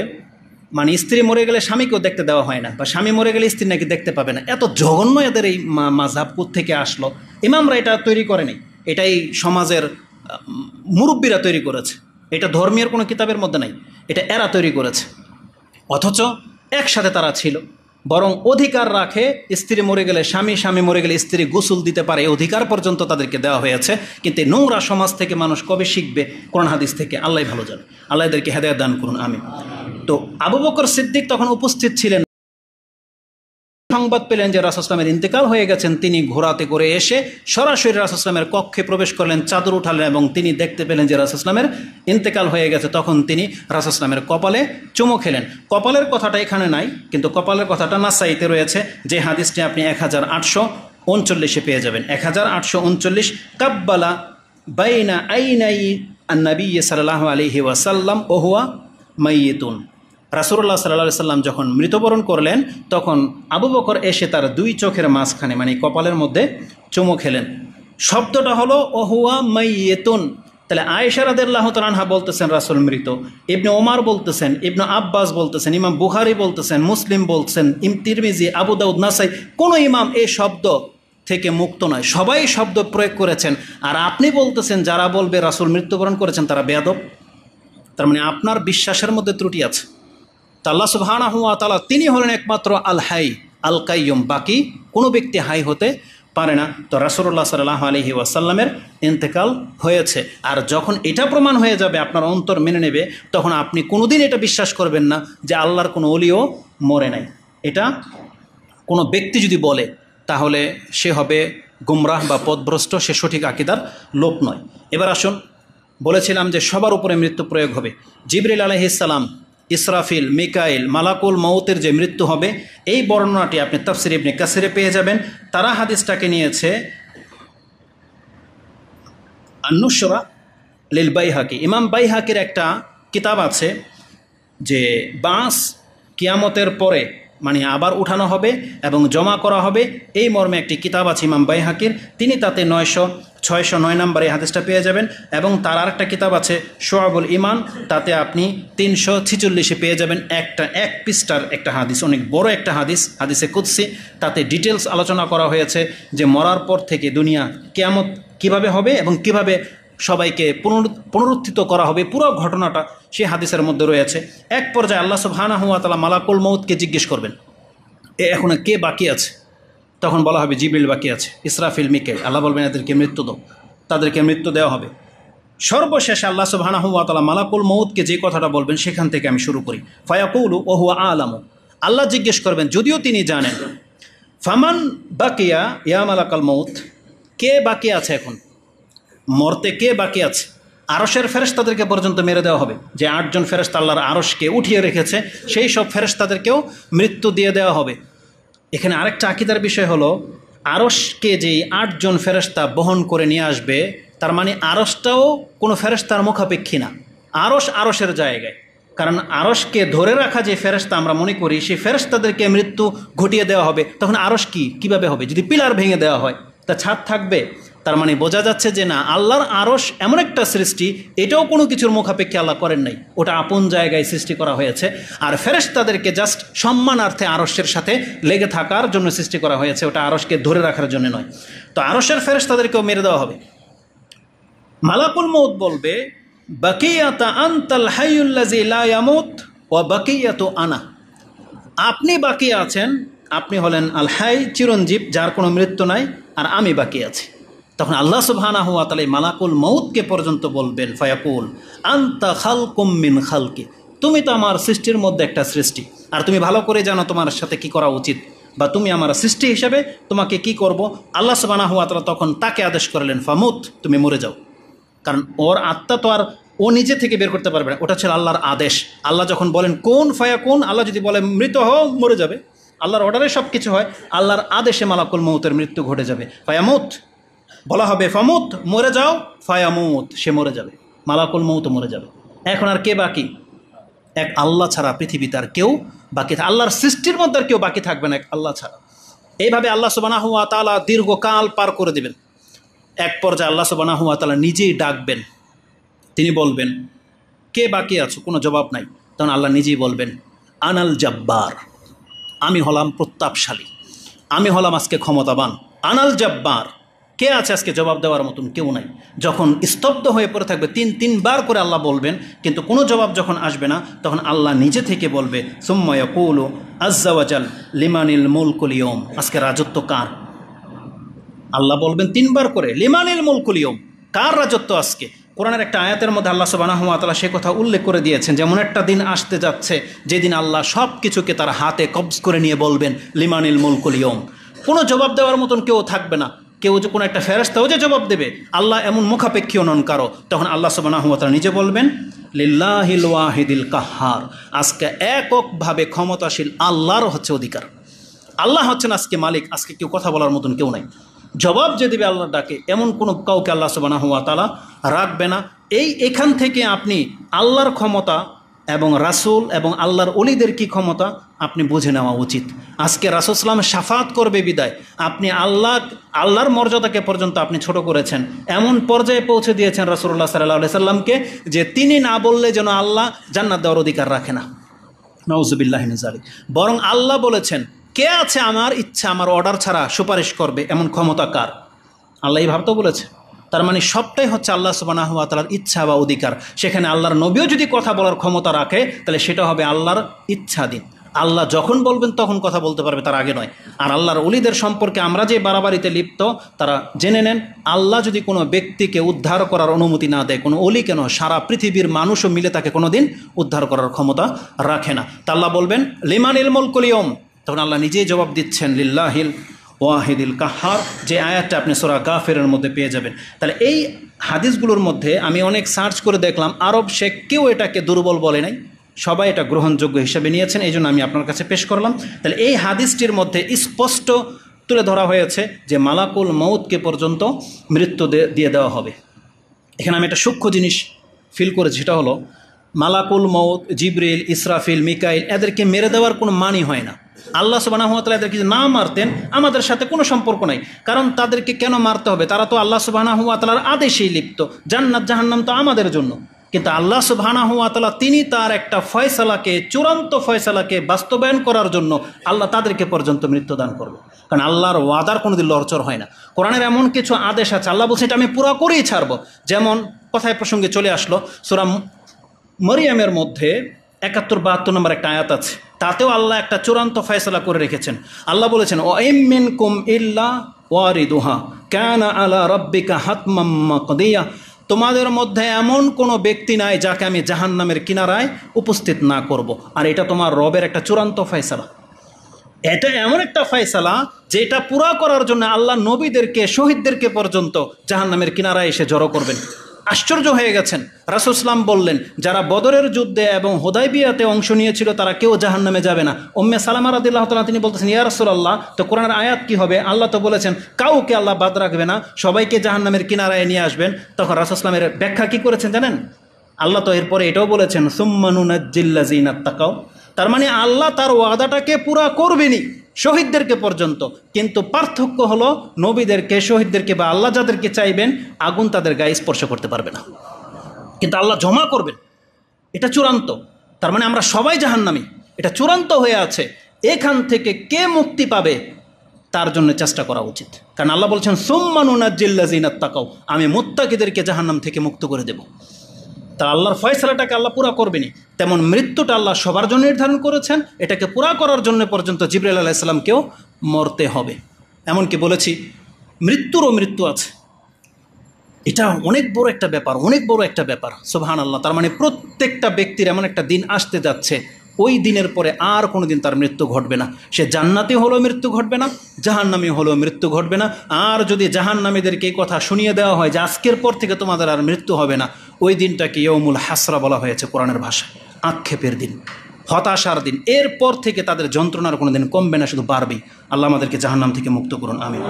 মানে স্ত্রী মরে গেলে স্বামীকেও দেখতে দেওয়া হয় না, বা স্বামী মরে গেলে স্ত্রী নাকি দেখতে পাবে না। এত জঘন্য এদের এই মাযহাব থেকে আসলো। ইমামরা এটা তৈরি করেনি, এটাই সমাজের মুরব্বীরা তৈরি করেছে। এটা ধর্মীয় কোনো কিতাবের মধ্যে নাই, এটা এরা তৈরি করেছে। অথচ একসাথে তারা ছিল, বরং অধিকার রাখে স্ত্রী মরে গেলে স্বামী, স্বামী মরে গেলে স্ত্রী গোসল দিতে পারে, এই অধিকার পর্যন্ত তাদেরকে দেওয়া হয়েছে। কিন্তু নোংরা সমাজ থেকে মানুষ কবে শিখবে? কোরআন হাদিস থেকে। আল্লাহ ভালো জানে, আল্লাহ এদেরকে হেদায়েত দান করুন, আমিন। তো আবু বকর সিদ্দিক তখন উপস্থিত ছিলেন, সংবাদ পেলেন যে রাসূল সাল্লামের ইন্তেকাল হয়ে গেছেন। তিনি ঘোড়াতে করে এসে সরাসরি রাসূল সাল্লামের কক্ষে প্রবেশ করলেন, চাদর উঠালেন এবং তিনি দেখতে পেলেন যে রাসূল সাল্লামের ইন্তেকাল হয়ে গেছে। তখন তিনি রাসূল সাল্লামের কপালে চুমু খেলেন। কপালের কথাটা এখানে নাই, কিন্তু কপালের কথাটা নাসাইতে রয়েছে, যে হাদিসটি আপনি 1839 পেয়ে যাবেন। 1839 কাব্বালা বাইনা আইনাই আন-নবী সাল্লাল্লাহু আলাইহি ওয়াসাল্লাম ওয়া হুয়া মাইয়িতুন। রাসূলুল্লাহ সাল্লাল্লাহু আলাইহি সাল্লাম যখন মৃত্যুবরণ করলেন তখন আবু বকর এসে তার দুই চোখের মাঝখানে মানে কপালের মধ্যে চুমু খেলেন। শব্দটা হলো ওহুয়া মাইয়েতুন। তাহলে আয়েশা রাদিয়াল্লাহু তাআলা আনহা বলতেছেন রাসূল মৃত, ইবনে ওমর বলতেছেন, ইবনে আব্বাস বলতেছেন, ইমাম বুখারী বলতেছেন, মুসলিম বলছেন, তিরমিজি, আবু দাউদ, নাসাই, কোনো ইমাম এই শব্দ থেকে মুক্ত নয়, সবাই শব্দ প্রয়োগ করেছেন। আর আপনি বলতেছেন যারা বলবে রাসূল মৃত্যুবরণ করেছেন তারা বেয়াদব। তার মানে আপনার বিশ্বাসের মধ্যে ত্রুটি আছে। তা আল্লাহ সুবহানাহু ওয়া তাআলা তিনি হলেন একমাত্র আল হাই আল কাইয়ুম, বাকি কোনো ব্যক্তি হাই হতে পারে না। তো রাসূলুল্লাহ সাল্লাল্লাহু আলাইহি ওয়াসাল্লামের ইন্তেকাল হয়েছে। আর যখন এটা প্রমাণ হয়ে যাবে, আপনার অন্তর মেনে নেবে, তখন আপনি কোনোদিন এটা বিশ্বাস করবেন না যে আল্লাহর কোনো ওলিও মরে নাই। এটা কোনো ব্যক্তি যদি বলে তাহলে সে হবে গুমরাহ বা পথভ্রষ্ট, সে সঠিক আকীদার লোক নয়। এবার আসুন, বলেছিলাম যে সবার উপরে মৃত্যু প্রয়োগ হবে। জিবরিল আলাইহিস সালাম, ইসরাফিল, মিকাইল, মালাকুল মউতের যে মৃত্যু হবে, এই বর্ণনাটি আপনি তাফসির ইবনে কাসিরে পেয়ে যাবেন। তারা হাদিসটাকে নিয়েছে আন-নুশরা লিল বাইহাকি। ইমাম বাইহাকির একটা কিতাব আছে যে বাঁশ কিয়ামতের পরে মানে আবার উঠানো হবে এবং জমা করা হবে, এই মর্মে একটি কিতাব আছে ইমাম বাইহাকির। তিনি তাতে 609 নম্বরে এই হাদিসটা পেয়ে যাবেন। এবং তার আরেকটা কিতাব আছে শুআবুল ঈমান, তাতে আপনি 346-এ পেয়ে যাবেন এক পৃষ্ঠার একটা হাদিস, অনেক বড় একটা হাদিস, হাদিসে কুদসি। তাতে ডিটেলস আলোচনা করা হয়েছে যে মরার পর থেকে দুনিয়া কিয়ামত কিভাবে হবে এবং কিভাবে সবাইকে পুনরুত্থিত করা হবে, পুরো ঘটনাটা সেই হাদিসের মধ্যে রয়েছে। এক পর্যায়ে আল্লাহ সুবহানাহু ওয়া তাআলা মালাকুল মউতকে জিজ্ঞেস করবেন, এখন কে বাকি আছে? তখন বলা হবে জিবরিল বাকি আছে, ইসরাফিল, মিকাইল। আল্লাহ বলবেন এদেরকে মৃত্যু দাও, তাদেরকে মৃত্যু দেওয়া হবে। সর্বশেষে আল্লাহ সুবহানাহু ওয়া তাআলা মালাকুল মউতকে যে কথাটা বলবেন সেখান থেকে আমি শুরু করি। ফায়াকুলু ওয়া হুয়া আলামু, আল্লাহ জিজ্ঞেস করবেন যদিও তিনি জানেন, ফামান বাকিয়া ইয়া মালাকাল মউত, কে বাকি আছে এখন মরতে, কে বাকি আছে? আরশের ফেরেশতাদেরকে পর্যন্ত মেরে দেওয়া হবে। যে 8 জন ফেরেশতা আল্লাহর আরশকে উঠিয়ে রেখেছে, সেই সব ফেরেশতাদেরকেও মৃত্যু দিয়ে দেওয়া হবে। এখানে আরেকটা আকীদার বিষয় হলো, আরশকে যেই 8 জন ফেরেশতা বহন করে নিয়ে আসবে, তার মানে আরশটাও কোনো ফেরেশতার মুখাপেক্ষী না। আরশের জায়গায়, কারণ আরশকে ধরে রাখা যে ফেরেশতা আমরা মনে করি, সেই ফেরেশতাদেরকে মৃত্যু ঘটিয়ে দেওয়া হবে। তখন আরশ কীভাবে হবে? যদি পিলার ভেঙে দেওয়া হয় তা ছাদ থাকবে? তার মানে বোঝা যাচ্ছে যে না, আল্লাহর আরশ এমন একটা সৃষ্টি, এটাও কোনো কিছুর মুখাপেক্ষী আল্লাহ করেন নাই, ওটা আপন জায়গায় সৃষ্টি করা হয়েছে। আর ফেরেশতাদেরকে জাস্ট সম্মানার্থে আরশের সাথে লেগে থাকার জন্য সৃষ্টি করা হয়েছে, ওটা আরশকে ধরে রাখার জন্য নয়। তো আরশের ফেরেশতাদেরকেও মেরে দেওয়া হবে। মালাকুল মউত বলবে, বাকিয়াতা আনতাল হাইয়ুল্লাযী লা ইয়ামুত ওয়া বাকিয়াতু আনা, আপনি বাকি আছেন, আপনি হলেন আল হাই, চিরঞ্জীব, যার কোনো মৃত্যু নাই, আর আমি বাকি আছি। তখন আল্লাহ সুবহানাহু ওয়া তাআলা মালাকুল মউতকে পর্যন্ত বলবেন, ফায়াকুল আনতা খালকুম মিন খালকি, তুমি তো আমার সৃষ্টির মধ্যে একটা সৃষ্টি, আর তুমি ভালো করে জানো তোমার সাথে কি করা উচিত, বা তুমি আমার সৃষ্টি হিসাবে তোমাকে কি করব। আল্লাহ সুবহানাহু ওয়া তাআলা তখন তাকে আদেশ করলেন, ফামুত, তুমি মরে যাও। কারণ ওর আত্মা তো আর ও নিজে থেকে বের করতে পারবে না, ওটা ছিল আল্লাহর আদেশ। আল্লাহ যখন বলেন কোন ফায়াকুন, আল্লাহ যদি বলে মৃত হও, মরে যাবে। আল্লাহর অর্ডারে সব কিছু হয়, আল্লাহর আদেশে মালাকুল মউতের মৃত্যু ঘটে যাবে। ফায়ামুত বলা হবে, ফামুত, মরে যাও, ফায়ামুত, সে মরে যাবে, মালাকুল মউত মরে যাবে। এখন আর কে বাকি? এক আল্লাহ ছাড়া পৃথিবীতে আর কেউ বাকি, আল্লাহর সৃষ্টির মধ্যে আর কেউ বাকি থাকবে না এক আল্লাহ ছাড়া। এইভাবে আল্লাহ সুবহানাহু ওয়া তাআলা দীর্ঘকাল পার করে দেবেন। এক পর্যায়ে আল্লাহ সুবহানাহু ওয়া তাআলা নিজেই ডাকবেন, তিনি বলবেন কে বাকি আছো? কোনো জবাব নাই। তখন আল্লাহ নিজেই বলবেন, আনাল জাব্বার, আমি হলাম প্রতাপশালী, আমি হলাম আজকে ক্ষমতাবান। আনাল জাব্বার, কে আছে আজকে জবাব দেওয়ার মতন? কেউ নাই। যখন স্তব্ধ হয়ে পড়ে থাকবে, তিনবার করে আল্লাহ বলবেন, কিন্তু কোনো জবাব যখন আসবে না, তখন আল্লাহ নিজে থেকে বলবে, সুম্মা ইয়াকুলু আযজা ওয়া জাল লিমানিল মুলকুল ইয়াউম, আজকে রাজত্ব কার? আল্লাহ বলবেন 3 বার করে, লিমানিল মুলকুল ইয়াউম, কার রাজত্ব আজকে? কোরআনের একটা আয়াতের মধ্যে আল্লাহ সুবহানাহু ওয়া তাআলা সে কথা উল্লেখ করে দিয়েছেন, যেমন একটা দিন আসতে যাচ্ছে যেদিন আল্লাহ সব কিছুকে তার হাতে কবজ করে নিয়ে বলবেন, লিমানিল মুলকুল ইয়াউম। কোনো জবাব দেওয়ার মতন কেউ থাকবে না। কেউ যে কোনো একটা ফেরেশতাও যে জবাব দেবে, আল্লাহ এমন মুখাপেক্ষীও নন কারো। তখন আল্লাহ সুবহানাহু ওয়া তাআলা নিজে বলবেন, লিল্লাহিল ওয়াহিদিল কাহ্হার, আজকে এককভাবে ক্ষমতাশীল আল্লাহর হচ্ছে অধিকার। আল্লাহ হচ্ছেন আজকে মালিক, আজকে কেউ কথা বলার মতন কেউ নাই। জবাব যে দেবে আল্লাহর ডাকে, এমন কোনো কাউকে আল্লাহ সুবহানাহু ওয়া তাআলা রাখবে না। এখান থেকে আপনি আল্লাহর ক্ষমতা এবং রাসূল এবং আল্লাহর ওলিদের কি ক্ষমতা আপনি বুঝে নেওয়া উচিত। আজকে রাসূল সাল্লাল্লাহু আলাইহি ওয়াসাল্লাম শাফাত করবে বিদায় আপনি আল্লাহর মর্যাদাকে পর্যন্ত আপনি ছোট করেছেন, এমন পর্যায়ে পৌঁছে দিয়েছেন রাসূলুল্লাহ সাল্লাল্লাহু আলাইহি সাল্লামকে যে তিনি না বললে যেন আল্লাহ জান্নাত দেওয়ার অধিকার রাখে না। নাউযুবিল্লাহি মিন যালিক। বরং আল্লাহ বলেছেন, কে আছে আমার ইচ্ছা আমার অর্ডার ছাড়া সুপারিশ করবে, এমন ক্ষমতা কার? আল্লাহ এই ভাবতে বলেছে। তার মানে সবটাই হচ্ছে আল্লাহ সুবহানাহু ওয়া তাআলার ইচ্ছা বা অধিকার। সেখানে আল্লাহর নবীও যদি কথা বলার ক্ষমতা রাখে তাহলে সেটা হবে আল্লাহর ইচ্ছাধীন। আল্লাহ যখন বলবেন তখন কথা বলতে পারবে, তার আগে নয়। আর আল্লাহর ওলিদের সম্পর্কে আমরা যে বাড়াবাড়িতে লিপ্ত, তারা জেনে নেন আল্লাহ যদি কোনো ব্যক্তিকে উদ্ধার করার অনুমতি না দেয়, কোনো অলি কেন সারা পৃথিবীর মানুষও মিলে তাকে কোনো দিন উদ্ধার করার ক্ষমতা রাখে না। তা আল্লাহ বলবেন লিমানিল মুলকুল ইয়াউম, তখন আল্লাহ নিজেই জবাব দিচ্ছেন লিল্লাহিল ওয়াহিদিল কাহার, যে আয়াতটা আপনি সূরা গাফিরের মধ্যে পেয়ে যাবেন। তাহলে এই হাদিসগুলোর মধ্যে আমি অনেক সার্চ করে দেখলাম, আরব শেখ কেউ এটাকে দুর্বল বলে নাই, সবাই এটা গ্রহণযোগ্য হিসেবে নিয়েছেন। এই জন্য আমি আপনার কাছে পেশ করলাম। তাহলে এই হাদিসটির মধ্যে স্পষ্ট তুলে ধরা হয়েছে যে মালাকুল মউতকে পর্যন্ত মৃত্যু দিয়ে দেওয়া হবে। এখানে আমি একটা সূক্ষ্ম জিনিস ফিল করেছি, সেটা হলো মালাকুল মউত, জিবরিল, ইসরাফিল, মিকাইল এদেরকে মেরে দেওয়ার কোনো মানি হয় না। আল্লাহ সুবহানাহু ওয়া তাআলা এদেরকে যদি না মারতেন আমাদের সাথে কোনো সম্পর্ক নাই, কারণ তাদেরকে কেন মারতে হবে? তারা তো আল্লাহ সুবহানাহু ওয়া তাআলার আদেশেই লিপ্ত, জান্নাত জাহান্নাম তো আমাদের জন্য। কিন্তু আল্লাহ সুবহানাহু ওয়া তাআলা তিনি তার একটা ফয়সালাকে, চূড়ান্ত ফয়সালাকে বাস্তবায়ন করার জন্য আল্লাহ তাদেরকে পর্যন্ত মৃত্যুদান করবে, কারণ আল্লাহর ওয়াদার কোনোদিন লড়চড় হয় না। কোরআনের এমন কিছু আদেশ আছে আল্লাহ বলছে এটা আমি পুরো করেই ছাড়বো। যেমন কথায় প্রসঙ্গে চলে আসলো সূরা মরিয়মের মধ্যে ৭১-৭২ নম্বর একটা আয়াত আছে, তাতেও আল্লাহ একটা চূড়ান্ত ফয়সালা করে রেখেছেন। আল্লাহ বলেছেন ওয়াইম মিনকুম ইল্লা ওয়ারিদুহা কানা আলা রাব্বিকা হাতমাম মাকদিয়া, তোমাদের মধ্যে এমন কোনো ব্যক্তি নাই যাকে আমি জাহান্নামের কিনারায় উপস্থিত না করব। আর এটা তোমার রবের একটা চূড়ান্ত ফয়সালা। এটা এমন একটা ফয়সালা যেটা পুরা করার জন্য আল্লাহ নবীদেরকে, শহীদদেরকে পর্যন্ত জাহান্নামের কিনারায় এসে জড়ো করবেন। আশ্চর্য হয়ে গেছেন। রাসূল সাল্লাল্লাহু আলাইহি ওয়াসাল্লাম বললেন যারা বদরের যুদ্ধে এবং হুদায়বিয়াতে অংশ নিয়েছিল তারা কেউ জাহান্নামে যাবে না। উম্মে সালামা রাদিয়াল্লাহু তাআলা তিনি বলতেছেন ইয়া রাসূলুল্লাহ, তো কোরআনের আয়াত কি হবে? আল্লাহ তো বলেছেন কাউকে আল্লাহ বাদ রাখবে না, সবাইকে জাহান্নামের কিনারায় নিয়ে আসবেন। তখন রাসূল সাল্লাল্লাহু আলাইহি ওয়াসাল্লামের ব্যাখ্যা কি করেছেন জানেন? আল্লাহ তো এরপরে এটাও বলেছেন সুম্মা নুনাজ্জিল্লাযিনা তাকাও, তার মানে আল্লাহ তার ওয়াদাটাকে পুরা করবেনই শহীদদেরকে পর্যন্ত। কিন্তু পার্থক্য হলো নবীদেরকে, শহীদদেরকে বা আল্লাহ যাদেরকে চাইবেন আগুন তাদের গায়ে স্পর্শ করতে পারবে না, কিন্তু আল্লাহ জমা করবেন। এটা চূড়ান্ত। তার মানে আমরা সবাই জাহান্নামী, এটা চূড়ান্ত হয়ে আছে। এখান থেকে কে মুক্তি পাবে তার জন্য চেষ্টা করা উচিত, কারণ আল্লাহ বলছেন সুম্মা নুনাজ্জিল্লাযিনা তাকাও, আমি মুত্তাকিদেরকে জাহান্নাম থেকে মুক্ত করে দেব। তা আল্লাহর ফয়সালাটাকে আল্লাহ পুরা করবেনি, তেমন মৃত্যুটা আল্লাহ সবার জন্য নির্ধারণ করেছেন। এটাকে পুরা করার জন্য পর্যন্ত জিবরাইল আলাইহিস সালামকেও মরতে হবে। এমনকি বলেছি মৃত্যুরও মৃত্যু আছে, এটা অনেক বড় একটা ব্যাপার, অনেক বড় একটা ব্যাপার। সুবহানাল্লাহ। তার মানে প্রত্যেকটা ব্যক্তির এমন একটা দিন আসতে যাচ্ছে, ওই দিনের পরে আর কোনো দিন তার মৃত্যু ঘটবে না। সে জান্নাতি হলেও মৃত্যু ঘটবে না, জাহান্নামী হলেও মৃত্যু ঘটবে না। আর যদি জাহান্নামীদেরকে এই কথা শুনিয়ে দেওয়া হয় যে আজকের পর থেকে তোমাদের আর মৃত্যু হবে না, ওই দিনটাকে ইয়াউমুল হাসরা বলা হয়েছে কোরআনের ভাষায়, আক্ষেপের দিন, হতাশার দিন। এরপর থেকে তাদের যন্ত্রণার কোনো দিন কমবে না, শুধু বাড়বেই। আল্লাহ আমাদেরকে জাহান্নাম থেকে মুক্ত করুন, আমিন।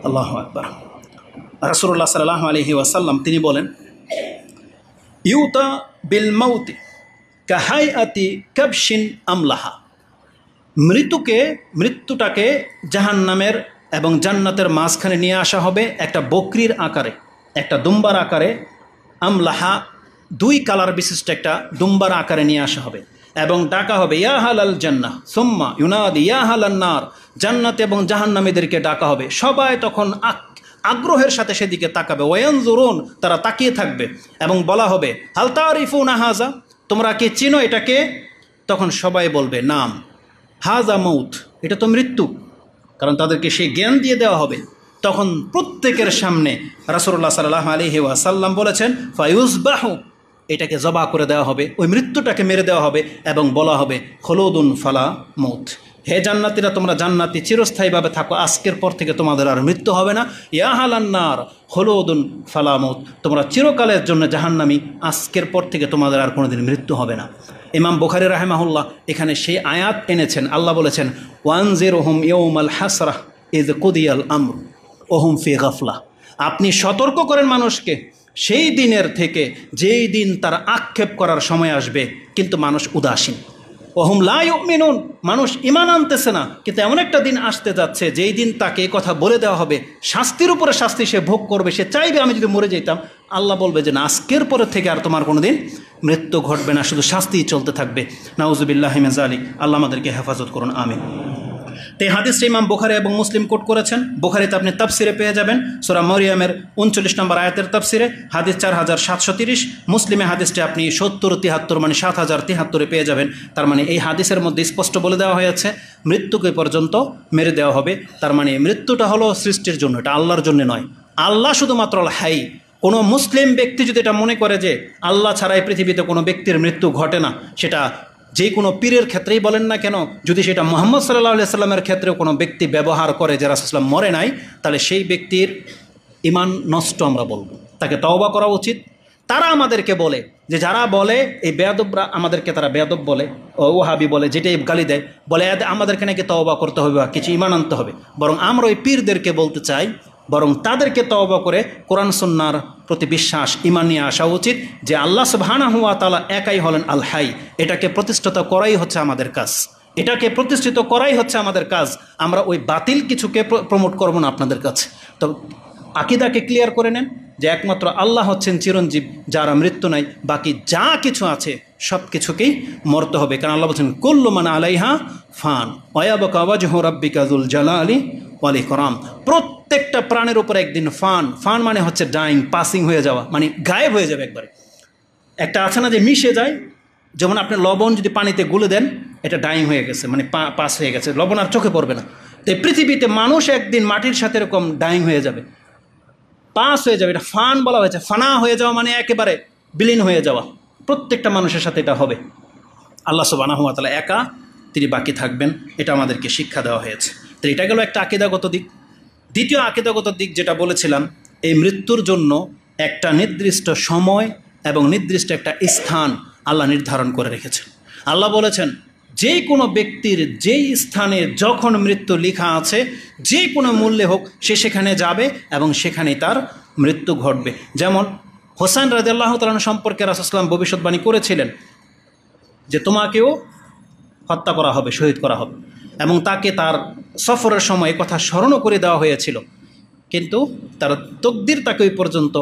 আল্লাহু আকবার। রাসূলুল্লাহ সাল্লাল্লাহু আলাইহি ওয়াসাল্লাম তিনি বলেন ইউতা বিল মাউতি কাহাইআতি কাবশিন আমলাহা, মৃত্যুটাকে জাহান্নামের এবং জান্নাতের মাঝখানে নিয়ে আসা হবে একটা বকরির আকারে, একটা দুম্বার আকারে। আমলাহা দুই কালার বিশিষ্ট একটা দুম্বার আকারে নিয়ে আসা হবে এবং ডাকা হবে ইয়া হালাল জান্নাহ সুম্মা ইউনাদি ইয়া হালান নার, জান্নাত এবং জাহান্নামীদেরকে ডাকা হবে। সবাই তখন আগ্রহের সাথে সেদিকে তাকাবে। ওয়ায়ানজুরুন, তারা তাকিয়ে থাকবে এবং বলা হবে হাল তারিফুনা হাজা, তোমরা কি চিনো এটাকে? তখন সবাই বলবে নাম, হাজা মৌত, এটা তো মৃত্যু, কারণ তাদেরকে সেই জ্ঞান দিয়ে দেওয়া হবে। তখন প্রত্যেকের সামনে রাসূলুল্লাহ সাল্লাল্লাহু আলাইহি ওয়াসাল্লাম বলেছেন ফায়ুজবাহু, এটাকে জবাহ করে দেওয়া হবে, ওই মৃত্যুটাকে মেরে দেওয়া হবে এবং বলা হবে খলুদুন ফালা মৌত, হে জান্নাতীরা তোমরা জান্নাতি চিরস্থায়ীভাবে থাকো, আজকের পর থেকে তোমাদের আর মৃত্যু হবে না। ইয়া হালান্নার খলুদুন ফালা মৌত, তোমরা চিরকালের জন্য জাহান্নামী, আজকের পর থেকে তোমাদের আর কোনোদিন মৃত্যু হবে না। ইমাম বুখারী রাহিমাহুল্লাহ এখানে সেই আয়াত এনেছেন। আল্লাহ বলেছেন ওয়ানজিরহুম ইয়াউমাল হাসরাহ ইয কুদিয়াল আমর ওহুম ফি গাফলা, আপনি সতর্ক করেন মানুষকে সেই দিনের থেকে যেই দিন তার আক্ষেপ করার সময় আসবে, কিন্তু মানুষ উদাসীন। ওহুম লা ইউমিনুন, মানুষ ঈমান আনতেছে না। কিন্তু এমন একটা দিন আসতে যাচ্ছে যেই দিন তাকে এই কথা বলে দেওয়া হবে, শাস্তির উপরে শাস্তি সে ভোগ করবে। সে চাইবে আমি যদি মরে যেতাম, আল্লাহ বলবে যে না, আজকের পরে থেকে আর তোমার কোনো দিন মৃত্যু ঘটবে না, শুধু শাস্তিই চলতে থাকবে। নাউজুবিল্লাহি মিন যালিক। আল্লাহ আমাদেরকে হেফাজত করুন, আমিন। তো এই হাদিসটা ইমাম বুখারী এবং মুসলিম কোট করেছেন। বুখারীতে আপনি তাফসিরে পেয়ে যাবেন সূরা মরিয়মের 39 নম্বর আয়াতের তাফসিরে, হাদিস 4730। মুসলিমে হাদিসটি আপনি 7073 মানে 7073 পেয়ে যাবেন। তার মানে এই হাদিসের মধ্যে স্পষ্ট বলে দেওয়া হয়েছে মৃত্যুকে পর্যন্ত মেরে দেওয়া হবে। তার মানে মৃত্যুটা হলো সৃষ্টির জন্য, এটা আল্লাহর জন্য নয়। আল্লাহ শুধুমাত্র হাই। কোনো মুসলিম ব্যক্তি যদি এটা মনে করে যে আল্লাহ ছাড়া এই পৃথিবীতে কোনো ব্যক্তির মৃত্যু ঘটে না, সেটা যে কোনো পীরের ক্ষেত্রেই বলেন না কেন, যদি সেটা মুহাম্মদ সাল্লাল্লাহু আলাইহি সাল্লামের ক্ষেত্রেও কোনো ব্যক্তি ব্যবহার করে যে রাসূলুল্লাহ সাল্লাল্লাহু আলাইহি ওয়াসাল্লাম মরে নাই, তাহলে সেই ব্যক্তির ঈমান নষ্ট আমরা বলব। তাকে তওবা করা উচিত। তারা আমাদেরকে বলে যে, যারা বলে এই বেয়াদবরা আমাদেরকে, তারা বেয়াদব বলে, ওহাবি বলে, যেটাই গালি দেয়, বলে আমাদেরকে নাকি তওবা করতে হবে বা কিছু ঈমান আনতে হবে। বরং আমরা ওই পীরদেরকে বলতে চাই, বরং তাদেরকে তওবা করে কোরআন সুন্নাহর প্রতি বিশ্বাস ঈমান নিয়ে আসা উচিত যে আল্লাহ সুবহানাহু ওয়া তাআলা একাই হলেন আল হাই। এটাকে প্রতিষ্ঠিত করাই হচ্ছে আমাদের কাজ, এটাকে প্রতিষ্ঠিত করাই হচ্ছে আমাদের কাজ। আমরা ওই বাতিল কিছুকে প্রমোট করব না আপনাদের কাছে। তো আকীদাকে ক্লিয়ার করে নেন যে একমাত্র আল্লাহ হচ্ছেন চিরঞ্জীব, যার মৃত্যু নাই। বাকি যা কিছু আছে সব কিছুকেই মরতে হবে, কারণ আল্লাহ বলছেন কুল্লু মান আলাইহা ফান ওয়া ইয়াবকা ওয়াজহু রাব্বিকা যুল জালালি ওয়াল ইকরাম। প্রত্যেকটা প্রাণের উপর একদিন ফান মানে হচ্ছে ডাইং, পাসিং হয়ে যাওয়া, মানে গায়েব হয়ে যাবে একবারে। একটা আছে না যে মিশে যায়, যেমন আপনি লবণ যদি পানিতে গুলে দেন, এটা ডাইং হয়ে গেছে, মানে পাস হয়ে গেছে, লবণ আর চোখে পড়বে না। তো পৃথিবীতে মানুষ একদিন মাটির সাথে এরকম ডাইং হয়ে যাবে, পাস হয়ে যাবে। এটা ফান বলা হয়েছে। ফানা হয়ে যাওয়া মানে একেবারে বিলীন হয়ে যাওয়া। প্রত্যেকটা মানুষের সাথে এটা হবে। আল্লাহ সুবহানাহু ওয়া তাআলা একা, তিনি বাকি থাকবেন, এটা আমাদেরকে শিক্ষা দেওয়া হয়েছে। তো এটা গেল একটা আকীদাগত দিক। দ্বিতীয় আকীদাগত দিক যেটা বলেছিলাম, এই মৃত্যুর জন্য একটা নির্দিষ্ট সময় এবং নির্দিষ্ট একটা স্থান আল্লাহ নির্ধারণ করে রেখেছেন। আল্লাহ বলেছেন যে কোনো ব্যক্তির যেই স্থানে যখন মৃত্যু লেখা আছে, যে কোনো মূল্যে হোক, সে সেখানে যাবে এবং সেখানেই তার মৃত্যু ঘটবে। যেমন হোসেন রাদিয়াল্লাহু তাআলা সম্পর্কে রাসূলুল্লাহ সাল্লাল্লাহু আলাইহি ওয়াসাল্লাম ভবিষ্যৎবাণী করেছিলেন যে তোমাকেও হত্যা করা হবে, শহীদ করা হবে, এবং তাকে তার সফরের সময় কথা স্মরণও করে দেওয়া হয়েছিল। কিন্তু তার তকদির তাকে ওই পর্যন্ত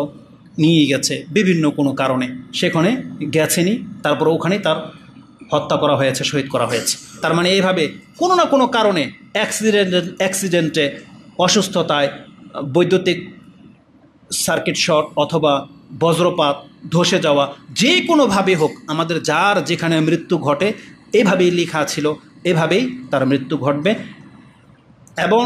নিয়ে গেছে বিভিন্ন কোনো কারণে, সেখানে গেছেনি, তারপর ওখানেই তার হত্যা করা হয়েছে, শহীদ করা হয়েছে। তার মানে এইভাবে কোনো না কোনো কারণে অ্যাক্সিডেন্টে, অসুস্থতায়, বৈদ্যুতিক সার্কিট শর্ট অথবা বজ্রপাত, ধসে যাওয়া, যে কোনোভাবে হোক আমাদের যার যেখানে মৃত্যু ঘটে, এইভাবেই লেখা ছিল, এভাবেই তার মৃত্যু ঘটবে এবং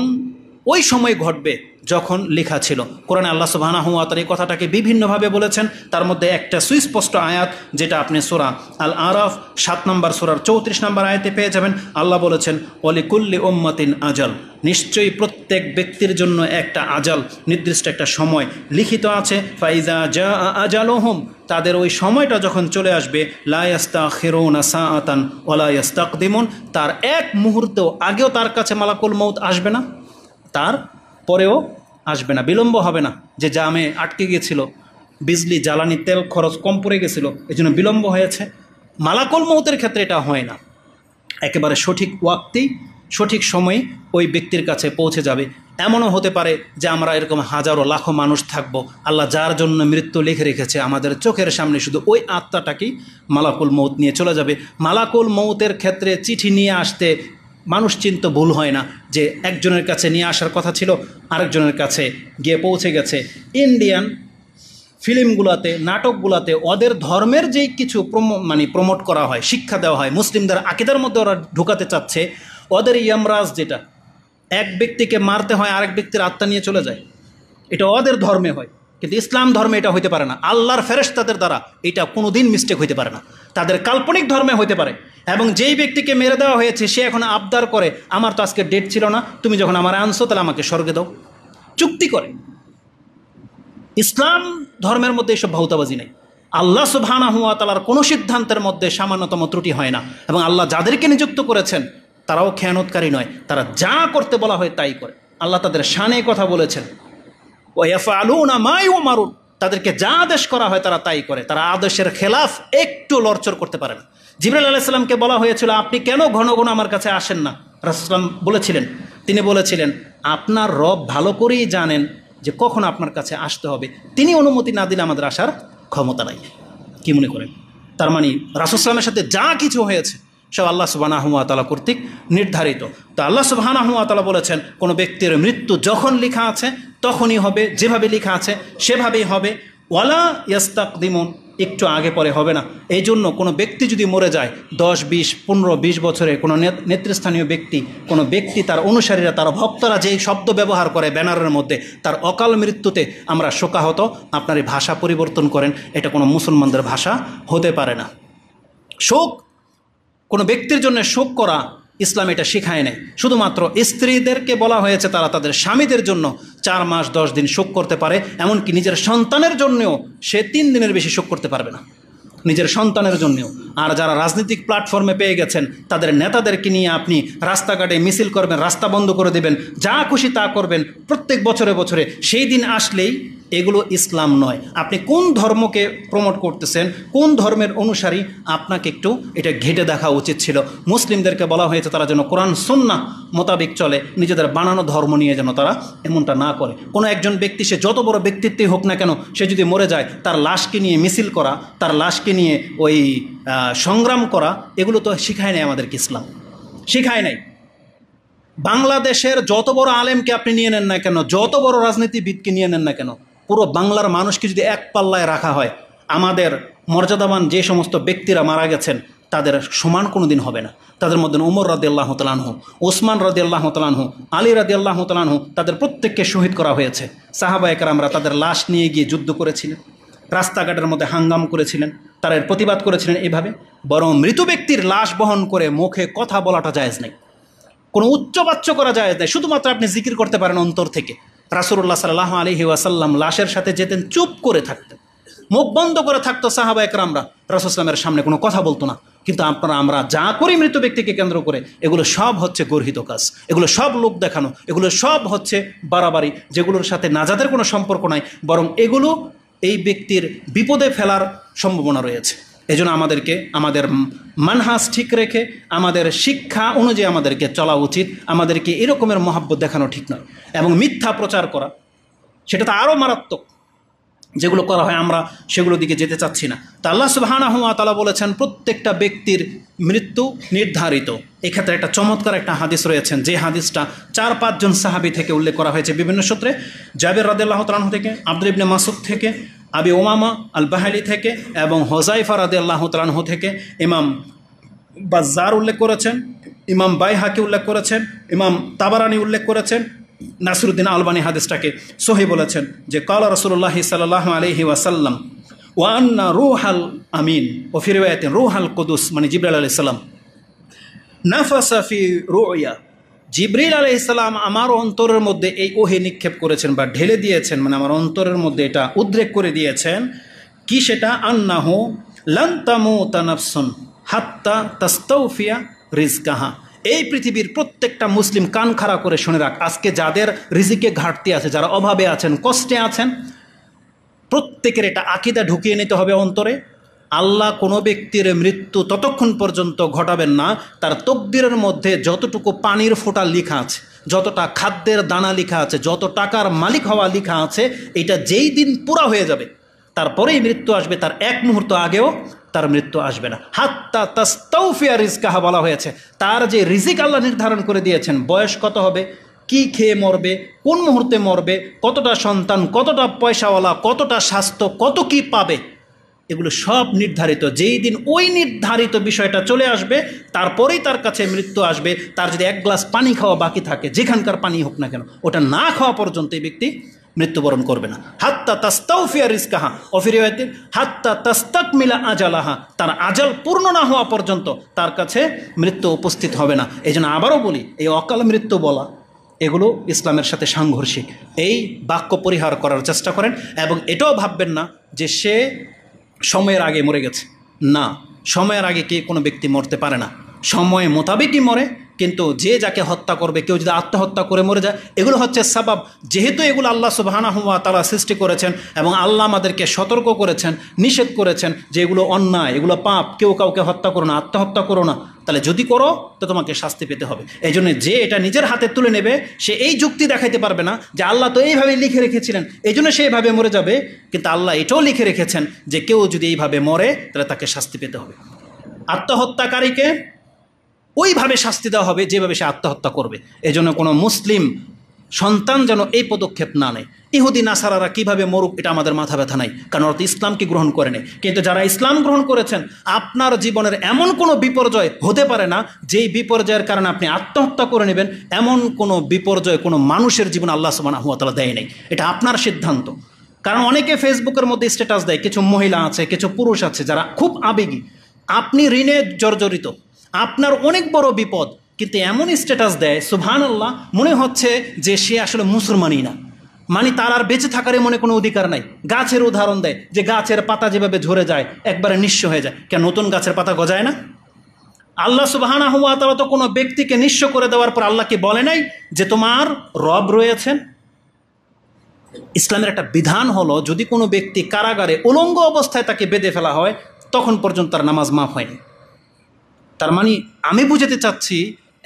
ওই সময় ঘটবে যখন লেখা ছিল। কোরআনে আল্লাহ সুবহানাহু ওয়া তাআলা এই কথাটাকে বিভিন্নভাবে বলেছেন। তার মধ্যে একটা সুস্পষ্ট আয়াত, যেটা আপনি সূরা আল আরাফ 7 নম্বর সূরার 34 নম্বর আয়াতে পেয়ে যাবেন। আল্লাহ বলেছেন ওয়ালিকুল্লি উম্মাতিন আজাল, নিশ্চয়ই প্রত্যেক ব্যক্তির জন্য একটা আজাল, নির্দিষ্ট একটা সময় লিখিত আছে। ফাইজা জা আজালুহুম, তাদের ওই সময়টা যখন চলে আসবে, লা ইস্তাখিরুনা সাআতান ওয়া লা ইস্তাকদিমুন, তার এক মুহূর্ত আগেও তার কাছে মালাকুল মউত আসবে না, তার পরেও আসবে না, বিলম্ব হবে না। যে জামে আটকে গিয়েছিল, বিজলি জ্বালানি তেল খরচ কম পড়ে গেছিল, এই জন্য বিলম্ব হয়েছে। মালাকুল মউতের ক্ষেত্রে এটা হয় না, একেবারে সঠিক ওয়াক্তেই সঠিক সময়ে ওই ব্যক্তির কাছে পৌঁছে যাবে। এমনও হতে পারে যে আমরা এরকম হাজারো লাখো মানুষ থাকব, আল্লাহ যার জন্য মৃত্যু লিখে রেখেছে আমাদের চোখের সামনে শুধু ওই আত্মাটাকেই মালাকুল মউত নিয়ে চলে যাবে। মালাকুল মউতের ক্ষেত্রে চিঠি নিয়ে আসতে মানুষ চিন্তা ভুল হয় না যে একজনের কাছে নিয়ে আসার কথা ছিল, আরেকজনের কাছে গিয়ে পৌঁছে গেছে। ইন্ডিয়ান ফিল্মগুলোতে, নাটকগুলোতে ওদের ধর্মের যেই কিছু প্রমোট করা হয়, শিক্ষা দেওয়া হয়, মুসলিমদের আকীদার মধ্যে ওরা ঢুকাতে চাচ্ছে, ওদের ইয়ামরাজ যেটা, এক ব্যক্তিকে মারতে হয় আরেক ব্যক্তির আত্মা নিয়ে চলে যায়, এটা ওদের ধর্মে হয়। কিন্তু ইসলাম ধর্মে এটা হইতে পারে না। আল্লাহর ফেরেশতাদের দ্বারা এটা কোনো দিন মিস্টেক হইতে পারে না। তাদের কাল্পনিক ধর্মে হইতে পারে। এবং যেই ব্যক্তিকে মেরে দেওয়া হয়েছে সে এখন আবদার করে, আমার তো আজকে ডেট ছিল না, তুমি যখন আমার আনছো তাহলে আমাকে স্বর্গে দাও, চুক্তি করে। ইসলাম ধর্মের মধ্যে এসব ভাউতাবাজি নেই। আল্লাহ সুবহানাহু ওয়া তাআলার কোনো সিদ্ধান্তের মধ্যে সামান্যতম ত্রুটি হয় না। এবং আল্লাহ যাদেরকে নিযুক্ত করেছেন তারাও খেয়ানতকারী নয়, তারা যা করতে বলা হয় তাই করে। আল্লাহ তাদের শানে কথা বলেছেন, ওয়া ইয়াফআলুনা মা ইউমারুন, তাদেরকে যা আদেশ করা হয় তারা তাই করে, তারা আদেশের খেলাফ একটু লড়চড় করতে পারে না। জিবরাইল আলাইহিস সালামকে বলা হয়েছিল আপনি কেন ঘন ঘন আমার কাছে আসেন না? রাসূল সাল্লাল্লাহু আলাইহি ওয়াসাল্লাম বলেছিলেন, তিনি বলেছিলেন আপনার রব ভালো করেই জানেন যে কখন আপনার কাছে আসতে হবে, তিনি অনুমতি না দিলে আমাদের আসার ক্ষমতা নাই। কি মনে করেন? তার মানে রাসূল সাল্লাল্লাহু আলাইহি ওয়াসাল্লামের সাথে যা কিছু হয়েছে সব আল্লাহ সুবহানাহু ওয়া তাআলা কর্তৃক নির্ধারিত। তো আল্লাহ সুবহানাহু ওয়া তাআলা বলেছেন কোনো ব্যক্তির মৃত্যু যখন লেখা আছে তখনই হবে, যেভাবে লেখা আছে সেভাবেই হবে। ওয়ালা ইয়াস্তাকদিমুন, একটু আগে পরে হবে না। এই জন্য কোনো ব্যক্তি যদি মরে যায় 10, 20, 15, 20 বছরে, কোনো নেতৃস্থানীয় ব্যক্তি, কোনো ব্যক্তি, তার অনুসারীরা, তার ভক্তরা যেই শব্দ ব্যবহার করে ব্যানারের মধ্যে, তার অকাল মৃত্যুতে আমরা শোকাহত, আপনার এই ভাষা পরিবর্তন করেন, এটা কোনো মুসলমানদের ভাষা হতে পারে না। শোক, কোনো ব্যক্তির জন্য শোক করা ইসলাম এটা শেখায় নেই। শুধুমাত্র স্ত্রীদেরকে বলা হয়েছে তারা তাদের স্বামীদের জন্য 4 মাস 10 দিন শোক করতে পারে, এমনকি নিজের সন্তানের জন্যও সে 3 দিনের বেশি শোক করতে পারবে না, নিজের সন্তানের জন্যও। আর যারা রাজনৈতিক প্ল্যাটফর্মে পেয়ে গেছেন তাদের নেতাদেরকে নিয়ে আপনি রাস্তাঘাটে মিছিল করবেন, রাস্তা বন্ধ করে দেবেন, যা খুশি তা করবেন প্রত্যেক বছরে বছরে, সেই দিন আসলেই, এগুলো ইসলাম নয়। আপনি কোন ধর্মকে প্রমোট করতেছেন, কোন ধর্মের অনুসারী, আপনাকে একটু এটা ঘেটে দেখা উচিত ছিল। মুসলিমদেরকে বলা হয়েছে তারা যেন কোরআন সুন্নাহ মোতাবেক চলে, নিজেদের বানানো ধর্ম নিয়ে যেন তারা এমনটা না করে। কোনো একজন ব্যক্তি, সে যত বড় ব্যক্তিত্বই হোক না কেন, সে যদি মরে যায় তার লাশকে নিয়ে মিছিল করা, তার লাশকে নিয়ে ওই সংগ্রাম করা, এগুলো তো শিখায় নাই আমাদেরকে, ইসলাম শিখায় নাই। বাংলাদেশের যত বড় আলেমকে আপনি নিয়ে নেন না কেন, যত বড় রাজনীতিবিদকে নিয়ে নেন না কেন, পুরো বাংলার মানুষকে যদি এক পাল্লায় রাখা হয়, আমাদের মর্যাদাবান যে সমস্ত ব্যক্তিরা মারা গেছেন তাদের সমান কোনো দিন হবে না। তাদের মধ্যে ওমর রাদিয়াল্লাহু তাআলা আনহু, ওসমান রাদিয়াল্লাহু তাআলা আনহু, আলী রাদিয়াল্লাহু তাআলা আনহু, তাদের প্রত্যেককে শহীদ করা হয়েছে। সাহাবায়ে কেরামরা তাদের লাশ নিয়ে গিয়ে যুদ্ধ করেছিলেন, রাস্তাঘাটের মধ্যে হাঙ্গাম করেছিলেন, তারা এর প্রতিবাদ করেছিলেন এভাবে। বরং মৃত ব্যক্তির লাশ বহন করে মুখে কথা বলাটা জায়েজ নেই, কোনো উচ্চবাচ্য করা জায়েজ নেই। শুধুমাত্র আপনি জিকির করতে পারেন অন্তর থেকে। রাসূলুল্লাহ সাল্লাল্লাহু আলাইহি ওয়াসাল্লাম লাশের সাথে যেতেন, চুপ করে থাকতেন, মুখ বন্ধ করে থাকতো সাহাবায়ে কেরামরা, রাসূল সাল্লামের সামনে কোনো কথা বলতো না। কিন্তু আমরা যা করি মৃত ব্যক্তিকে কেন্দ্র করে, এগুলো সব হচ্ছে গর্হিত কাজ, এগুলো সব লোক দেখানো, এগুলো সব হচ্ছে বাড়াবাড়ি, যেগুলোর সাথে নাজাতের কোনো সম্পর্ক নাই, বরং এগুলো এই ব্যক্তির বিপদে ফেলার সম্ভাবনা রয়েছে। এজন্য আমাদেরকে আমাদের মানহাজ ঠিক রেখে, আমাদের শিক্ষা অনুযায়ী আমাদেরকে চলা উচিত। আমাদেরকে এরকমের মহাব্বত দেখানো ঠিক নয়। এবং মিথ্যা প্রচার করা, সেটা তো আরও মারাত্মক, যেগুলো করা হয় আমরা সেগুলোর দিকে যেতে চাচ্ছি না। তা আল্লাহ সুবহানাহু ওয়া তাআলা বলেছেন প্রত্যেকটা ব্যক্তির মৃত্যু নির্ধারিত। এক্ষেত্রে একটা চমৎকার একটা হাদিস রয়েছেন, যে হাদিসটা 4-5 জন সাহাবী থেকে উল্লেখ করা হয়েছে বিভিন্ন সূত্রে। জাবের রাদিয়াল্লাহু তাআলা আনহু থেকে, আব্দুল্লাহ ইবনে মাসউদ থেকে, আবি উমামা আল বাহালি থেকে এবং হুযায়ফা রাদিয়াল্লাহু তাআলা আনহু থেকে। ইমাম বাজ্জার উল্লেখ করেছেন, ইমাম বাইহাকি উল্লেখ করেছেন, ইমাম তাবারানি উল্লেখ করেছেন, নাসিরুদ্দিন আলবানী হাদিসটাকে সহিহ বলেছেন যে কালা রাসূলুল্লাহ সাল্লাল্লাহু আলাইহি ওয়াসাল্লাম ওয়া আন্না রূহাল আমিন ওয়া ফি রিওয়ায়াতিন রূহাল কুদুস, মানে জিবরাইল আলাইহিস সালাম, নাফাসা ফি রুয়া, জিবরাইল আলাইহিস সালাম আমার অন্তরের মধ্যে এই ওহী নিক্ষেপ করেছেন বা ঢেলে দিয়েছেন, মানে আমার অন্তরের মধ্যে এটা উদ্রেক করে দিয়েছেন। কি সেটা? আন্নাহু লান তামুতা নাফসুন হাত্তা তাস্তাওফিয়া রিজকাহা। এই পৃথিবীর প্রত্যেকটা মুসলিম কান খাড়া করে শুনে রাখ, আজকে যাদের রিজিকে ঘাটতি আছে, যারা অভাবে আছেন, কষ্টে আছেন, প্রত্যেকের এটা আকীদা ঢুকিয়ে নিতে হবে অন্তরে। আল্লাহ কোনো ব্যক্তির মৃত্যু ততক্ষণ পর্যন্ত ঘটাবেন না তার তকদিরের মধ্যে যতটুকু পানির ফোঁটা লেখা আছে, যতটা খাদ্যের দানা লেখা আছে, যত টাকার মালিক হওয়া লেখা আছে, এটা যেই দিন পুরা হয়ে যাবে তারপরেই মৃত্যু আসবে, তার এক মুহূর্ত আগেও তার মৃত্যু আসবে না। হাত্তা তাস্তাওফিয়া রিজকাহা বলা হয়েছে, তার যে রিজিক আল্লাহ নির্ধারণ করে দিয়েছেন, বয়স কত হবে, কি খেয়ে মরবে, কোন মুহূর্তে মরবে, কতটা সন্তান, কতটা পয়সাওয়ালা, কতটা স্বাস্থ্য, কত কি পাবে, এগুলো সব নির্ধারিত। যেই দিন ওই নির্ধারিত বিষয়টা চলে আসবে তারপরেই তার কাছে মৃত্যু আসবে। তার যদি 1 গ্লাস পানি খাওয়া বাকি থাকে, যেখানকার পানি হোক না কেন, ওটা না খাওয়া পর্যন্ত এই ব্যক্তি মৃত্যুবরণ করবে না। হাত্তা তাস্তাওফিয়া রিজকাহা ওয়া ফি রিওয়ায়াতিন হাত্তা তাস্তাকমিলা আজালাহা, তার আজাল পূর্ণ না হওয়া পর্যন্ত তার কাছে মৃত্যু উপস্থিত হবে না। এই জন্য আবারও বলি, এই অকাল মৃত্যু বলা এগুলো ইসলামের সাথে সাংঘর্ষিক। এই বাক্য পরিহার করার চেষ্টা করেন এবং এটাও ভাববেন না যে সে সময়ের আগে মরে গেছে। না, সময়ের আগে কে কোনো ব্যক্তি মরতে পারে না, সময় মোতাবেকই মরে কিন্তু যে যাকে হত্যা করবে, কেউ যদি আত্মহত্যা করে মরে যায়, এগুলো হচ্ছে সাবাব। যেহেতু এগুলো আল্লাহ সুবহানাহু ওয়া তাআলা সৃষ্টি করেছেন এবং আল্লাহ আমাদেরকে সতর্ক করেছেন, নিষেধ করেছেন যে এগুলো অন্যায়, এগুলো পাপ, কেউ কাউকে হত্যা করো না, আত্মহত্যা করো না, তাহলে যদি করো তো তোমাকে শাস্তি পেতে হবে। এই জন্য যে এটা নিজের হাতে তুলে নেবে সে এই যুক্তি দেখাইতে পারবে না যে আল্লাহ তো এইভাবে লিখে রেখেছিলেন, এই জন্য সে এইভাবে মরে যাবে। কিন্তু আল্লাহ এটাও লিখে রেখেছেন যে কেউ যদি এইভাবে মরে তাহলে তাকে শাস্তি পেতে হবে। আত্মহত্যাকারীকে ওইভাবে শাস্তি দেওয়া হবে যেভাবে সে আত্মহত্যা করবে। এই জন্য কোনো মুসলিম সন্তান যেন এই পদক্ষেপ না নেয়। ইহুদি নাসারারা কীভাবে মরুক এটা আমাদের মাথা ব্যথা নাই, কারণ ওরা তো ইসলামকে গ্রহণ করে নেয়। কিন্তু যারা ইসলাম গ্রহণ করেছেন, আপনার জীবনের এমন কোনো বিপর্যয় হতে পারে না যেই বিপর্যয়ের কারণে আপনি আত্মহত্যা করে নেবেন। এমন কোনো বিপর্যয় কোনো মানুষের জীবনে আল্লাহ সুবহানাহু ওয়া তাআলা দেয় নাই, এটা আপনার সিদ্ধান্ত। কারণ অনেকে ফেসবুকের মধ্যে স্ট্যাটাস দেয়, কিছু মহিলা আছে, কিছু পুরুষ আছে যারা খুব আবেগী। আপনি ঋণে জর্জরিত, আপনার অনেক বড় বিপদ, কিন্তু এমন স্ট্যাটাস দেয় সুবহানাল্লাহ, মনে হচ্ছে যে সে আসলে মুসলমানই না, মানে তার আর বেঁচে থাকার মনে কোনো অধিকার নাই। গাছের উদাহরণ দেয় যে গাছের পাতা যেভাবে ঝরে যায় একবারে নিঃস্ব হয়ে যায়, কেন নতুন গাছের পাতা গজায় না? আল্লাহ সুবহানাহু ওয়া তাআলা তো কোনো ব্যক্তিকে নিঃস্ব করে দেওয়ার পর আল্লাহকে বলে নাই যে তোমার রব রয়েছেন। ইসলামের একটা বিধান হলো যদি কোনো ব্যক্তি কারাগারে উলঙ্গ অবস্থায় তাকে বেঁধে ফেলা হয় তখন পর্যন্ত তার নামাজ মাফ হয়নি। তার মানে আমি বুঝাতে চাচ্ছি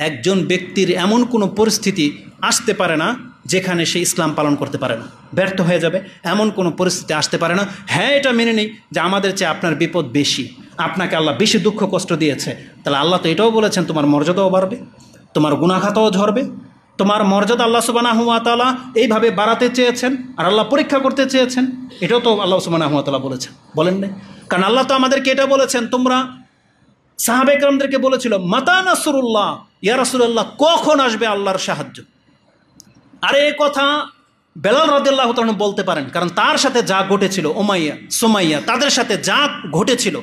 একজন ব্যক্তির এমন কোনো পরিস্থিতি আসতে পারে না যেখানে সে ইসলাম পালন করতে পারে না, ব্যর্থ হয়ে যাবে, এমন কোনো পরিস্থিতি আসতে পারে না। হ্যাঁ, এটা মেনে নেই যে আমাদের চেয়ে আপনার বিপদ বেশি, আপনাকে আল্লাহ বেশি দুঃখ কষ্ট দিয়েছে, তাহলে আল্লাহ তো এটাও বলেছেন তোমার মর্যাদাও বাড়বে, তোমার গুনাহখাতাও ঝরবে। তোমার মর্যাদা আল্লাহ সুবহানাহু ওয়া তাআলা এইভাবে বাড়াতে চেয়েছেন আর আল্লাহ পরীক্ষা করতে চেয়েছেন, এটাও তো আল্লাহ সুবহানাহু ওয়া তাআলা বলেছেন, বলেন না? কারণ আল্লাহ তো আমাদেরকে এটা বলেছেন, তোমরা সাহাবায়ে কেরামদেরকে বলেছিল মাতা নাসরুল্লাহ, ইয়া রাসূলুল্লাহ কখন আসবে আল্লাহর সাহায্য। আর এই কথা বেলাল রাদিয়াল্লাহু তাআলা বলতে পারেন, কারণ তার সাথে যা ঘটেছিল, উমাইয়া সুমাইয়া তাদের সাথে যা ঘটেছিল,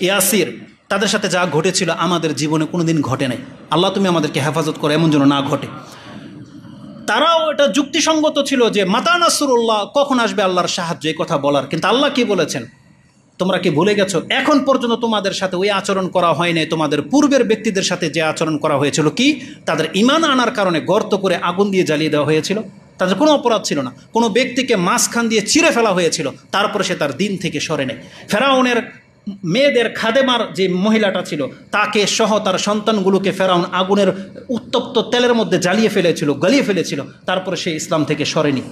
ইয়াসির তাদের সাথে যা ঘটেছিল আমাদের জীবনে কোনোদিন ঘটে নাই। আল্লাহ তুমি আমাদেরকে হেফাজত করো এমন যেন না ঘটে। তারাও এটা যুক্তিসঙ্গত ছিল যে মাতা নাসরুল্লাহ কখন আসবে আল্লাহর সাহায্য, এই কথা বলার। কিন্তু আল্লাহ কি বলেছেন, তোমরা কি ভুলে গেছো এখন পর্যন্ত তোমাদের সাথে ওই আচরণ করা হয় নাই তোমাদের পূর্বের ব্যক্তিদের সাথে যে আচরণ করা হয়েছিল। কি? তাদের ঈমান আনার কারণে গর্ত করে আগুন দিয়ে জ্বালিয়ে দেওয়া হয়েছিল, তাদের কোনো অপরাধ ছিল না, কোনো ব্যক্তিকে মাঝখান দিয়ে চিরে ফেলা হয়েছিল, তারপরে সে তার দিন থেকে সরে নেয়। ফেরাউনের মেয়েদের খাদেমার যে মহিলাটা ছিল তাকে সহ তার সন্তানগুলোকে ফেরাউন আগুনের উত্তপ্ত তেলের মধ্যে জ্বালিয়ে ফেলেছিল, গলিয়ে ফেলেছিল, তারপরে সে ইসলাম থেকে সরেনি।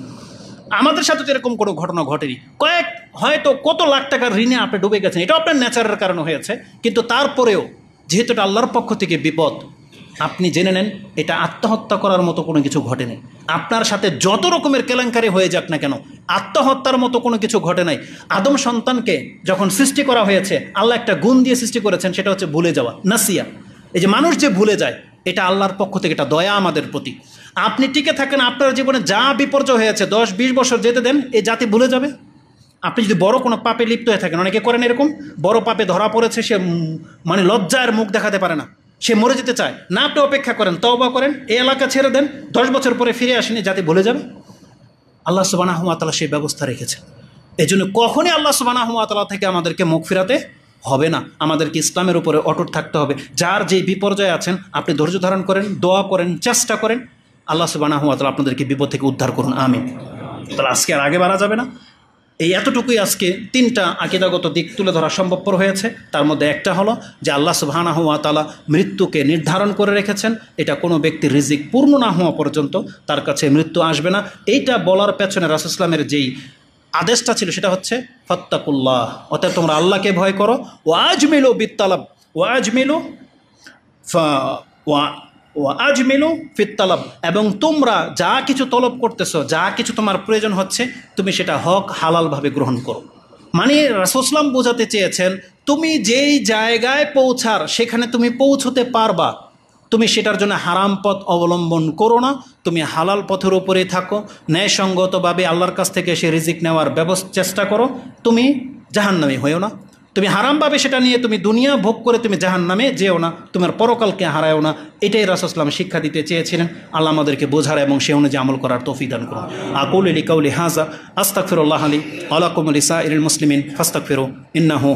আমাদের সাথে তো এরকম কোনো ঘটনা ঘটেনি। হয়তো কত লাখ টাকার ঋণে আপনি ডুবে গেছেন, এটা আপনার ন্যাচারের কারণে হয়েছে, কিন্তু তারপরেও যেহেতু এটা আল্লাহর পক্ষ থেকে বিপদ, আপনি জেনে নেন এটা আত্মহত্যা করার মতো কোনো কিছু ঘটেনি। আপনার সাথে যত রকমের কেলেঙ্কারি হয়ে যাক না কেন, আত্মহত্যার মতো কোনো কিছু ঘটে নাই। আদম সন্তানকে যখন সৃষ্টি করা হয়েছে আল্লাহ একটা গুণ দিয়ে সৃষ্টি করেছেন, সেটা হচ্ছে ভুলে যাওয়া, নাসিয়া। এই যে মানুষ যে ভুলে যায়, এটা আল্লাহর পক্ষ থেকে এটা দয়া আমাদের প্রতি। আপনি টিকে থাকেন, আপনার জীবনে যা বিপর্যয় হয়েছে 10-20 বছর যেতে দেন, এই জাতি ভুলে যাবে। আপনি যদি বড় কোনো পাপে লিপ্ত হয়ে থাকেন, অনেকে করেন এরকম, বড় পাপে ধরা পড়েছে, সে মানে লজ্জার মুখ দেখাতে পারে না, সে মরে যেতে চায় না, আপনি অপেক্ষা করেন, তওবা করেন, এই এলাকা ছেড়ে দেন, 10 বছর পরে ফিরে আসেনি, জাতি ভুলে যাবে। আল্লাহ সুবহানাহু ওয়া তাআলা সেই ব্যবস্থা রেখেছেন। এই জন্য কখনই আল্লাহ সুবহানাহু ওয়া তাআলা থেকে আমাদেরকে মুখ ফিরাতে হবে না, আমাদেরকে ইসলামের উপরে অটুট থাকতে হবে। যার যে বিপর্যয়ে আছেন আপনি ধৈর্য ধারণ করেন, দোয়া করেন, চেষ্টা করেন, আল্লাহ সুবহানাহু ওয়া তাআলা আপনাদেরকে বিপদ থেকে উদ্ধার করুন, আমিন। তাহলে আজকে আর আগে বাড়া যাবে না, এই এতটুকুই আজকে 3টা আকীদাগত দিক তুলে ধরা সম্ভবপর হয়েছে। তার মধ্যে একটা হলো যে আল্লাহ সুবহানাহু ওয়া তাআলা মৃত্যুকে নির্ধারণ করে রেখেছেন, এটা কোনো ব্যক্তির রিজিক পূর্ণ না হওয়া পর্যন্ত তার কাছে মৃত্যু আসবে না। এইটা বলার পেছনে রাসূল সাল্লাল্লাহু আলাইহি ওয়াসাল্লামের যেই আদেশটা ছিল সেটা হচ্ছে ফাত্তাকুল্লাহ, অর্থাৎ তোমরা আল্লাহকে ভয় করো, ওয়াজমিলু বিত্তালাব, ওয়াজমিলু আজমিলু ফিত্তালাব, এবং তোমরা যা কিছু তলব করতেছো, যা কিছু তোমার প্রয়োজন হচ্ছে, তুমি সেটা হক হালালভাবে গ্রহণ করো। মানে রাসূল সাল্লাল্লাহু আলাইহি ওয়াসাল্লাম বোঝাতে চেয়েছেন তুমি যেই জায়গায় পৌঁছার সেখানে তুমি পৌঁছতে পারবা, তুমি সেটার জন্য হারাম পথ অবলম্বন করো না, তুমি হালাল পথের উপরেই থাকো, ন্যায়সঙ্গতভাবে আল্লাহর কাছ থেকে সে রিজিক নেওয়ার চেষ্টা করো, তুমি জাহান্নামী হয়েও না। তুমি হারামভাবে সেটা নিয়ে তুমি দুনিয়া ভোগ করে তুমি জাহান্নামে যেও না, তোমার পরকালকে হারায়ও না। এটাই রাসূল সাল্লাল্লাহু আলাইহি ওয়াসাল্লাম শিক্ষা দিতে চেয়েছিলেন। আল্লাহ আমাদেরকে বোঝার এবং সে অনুযায়ী আমল করার তৌফিক দান করুন। আকুলু লিকাউলি হাযা আস্তাগফিরুল্লাহ লি ওয়া লাকুম ওয়া লিসাইরিল মুসলিমিন ফাস্তাগফিরু ইন্নাহু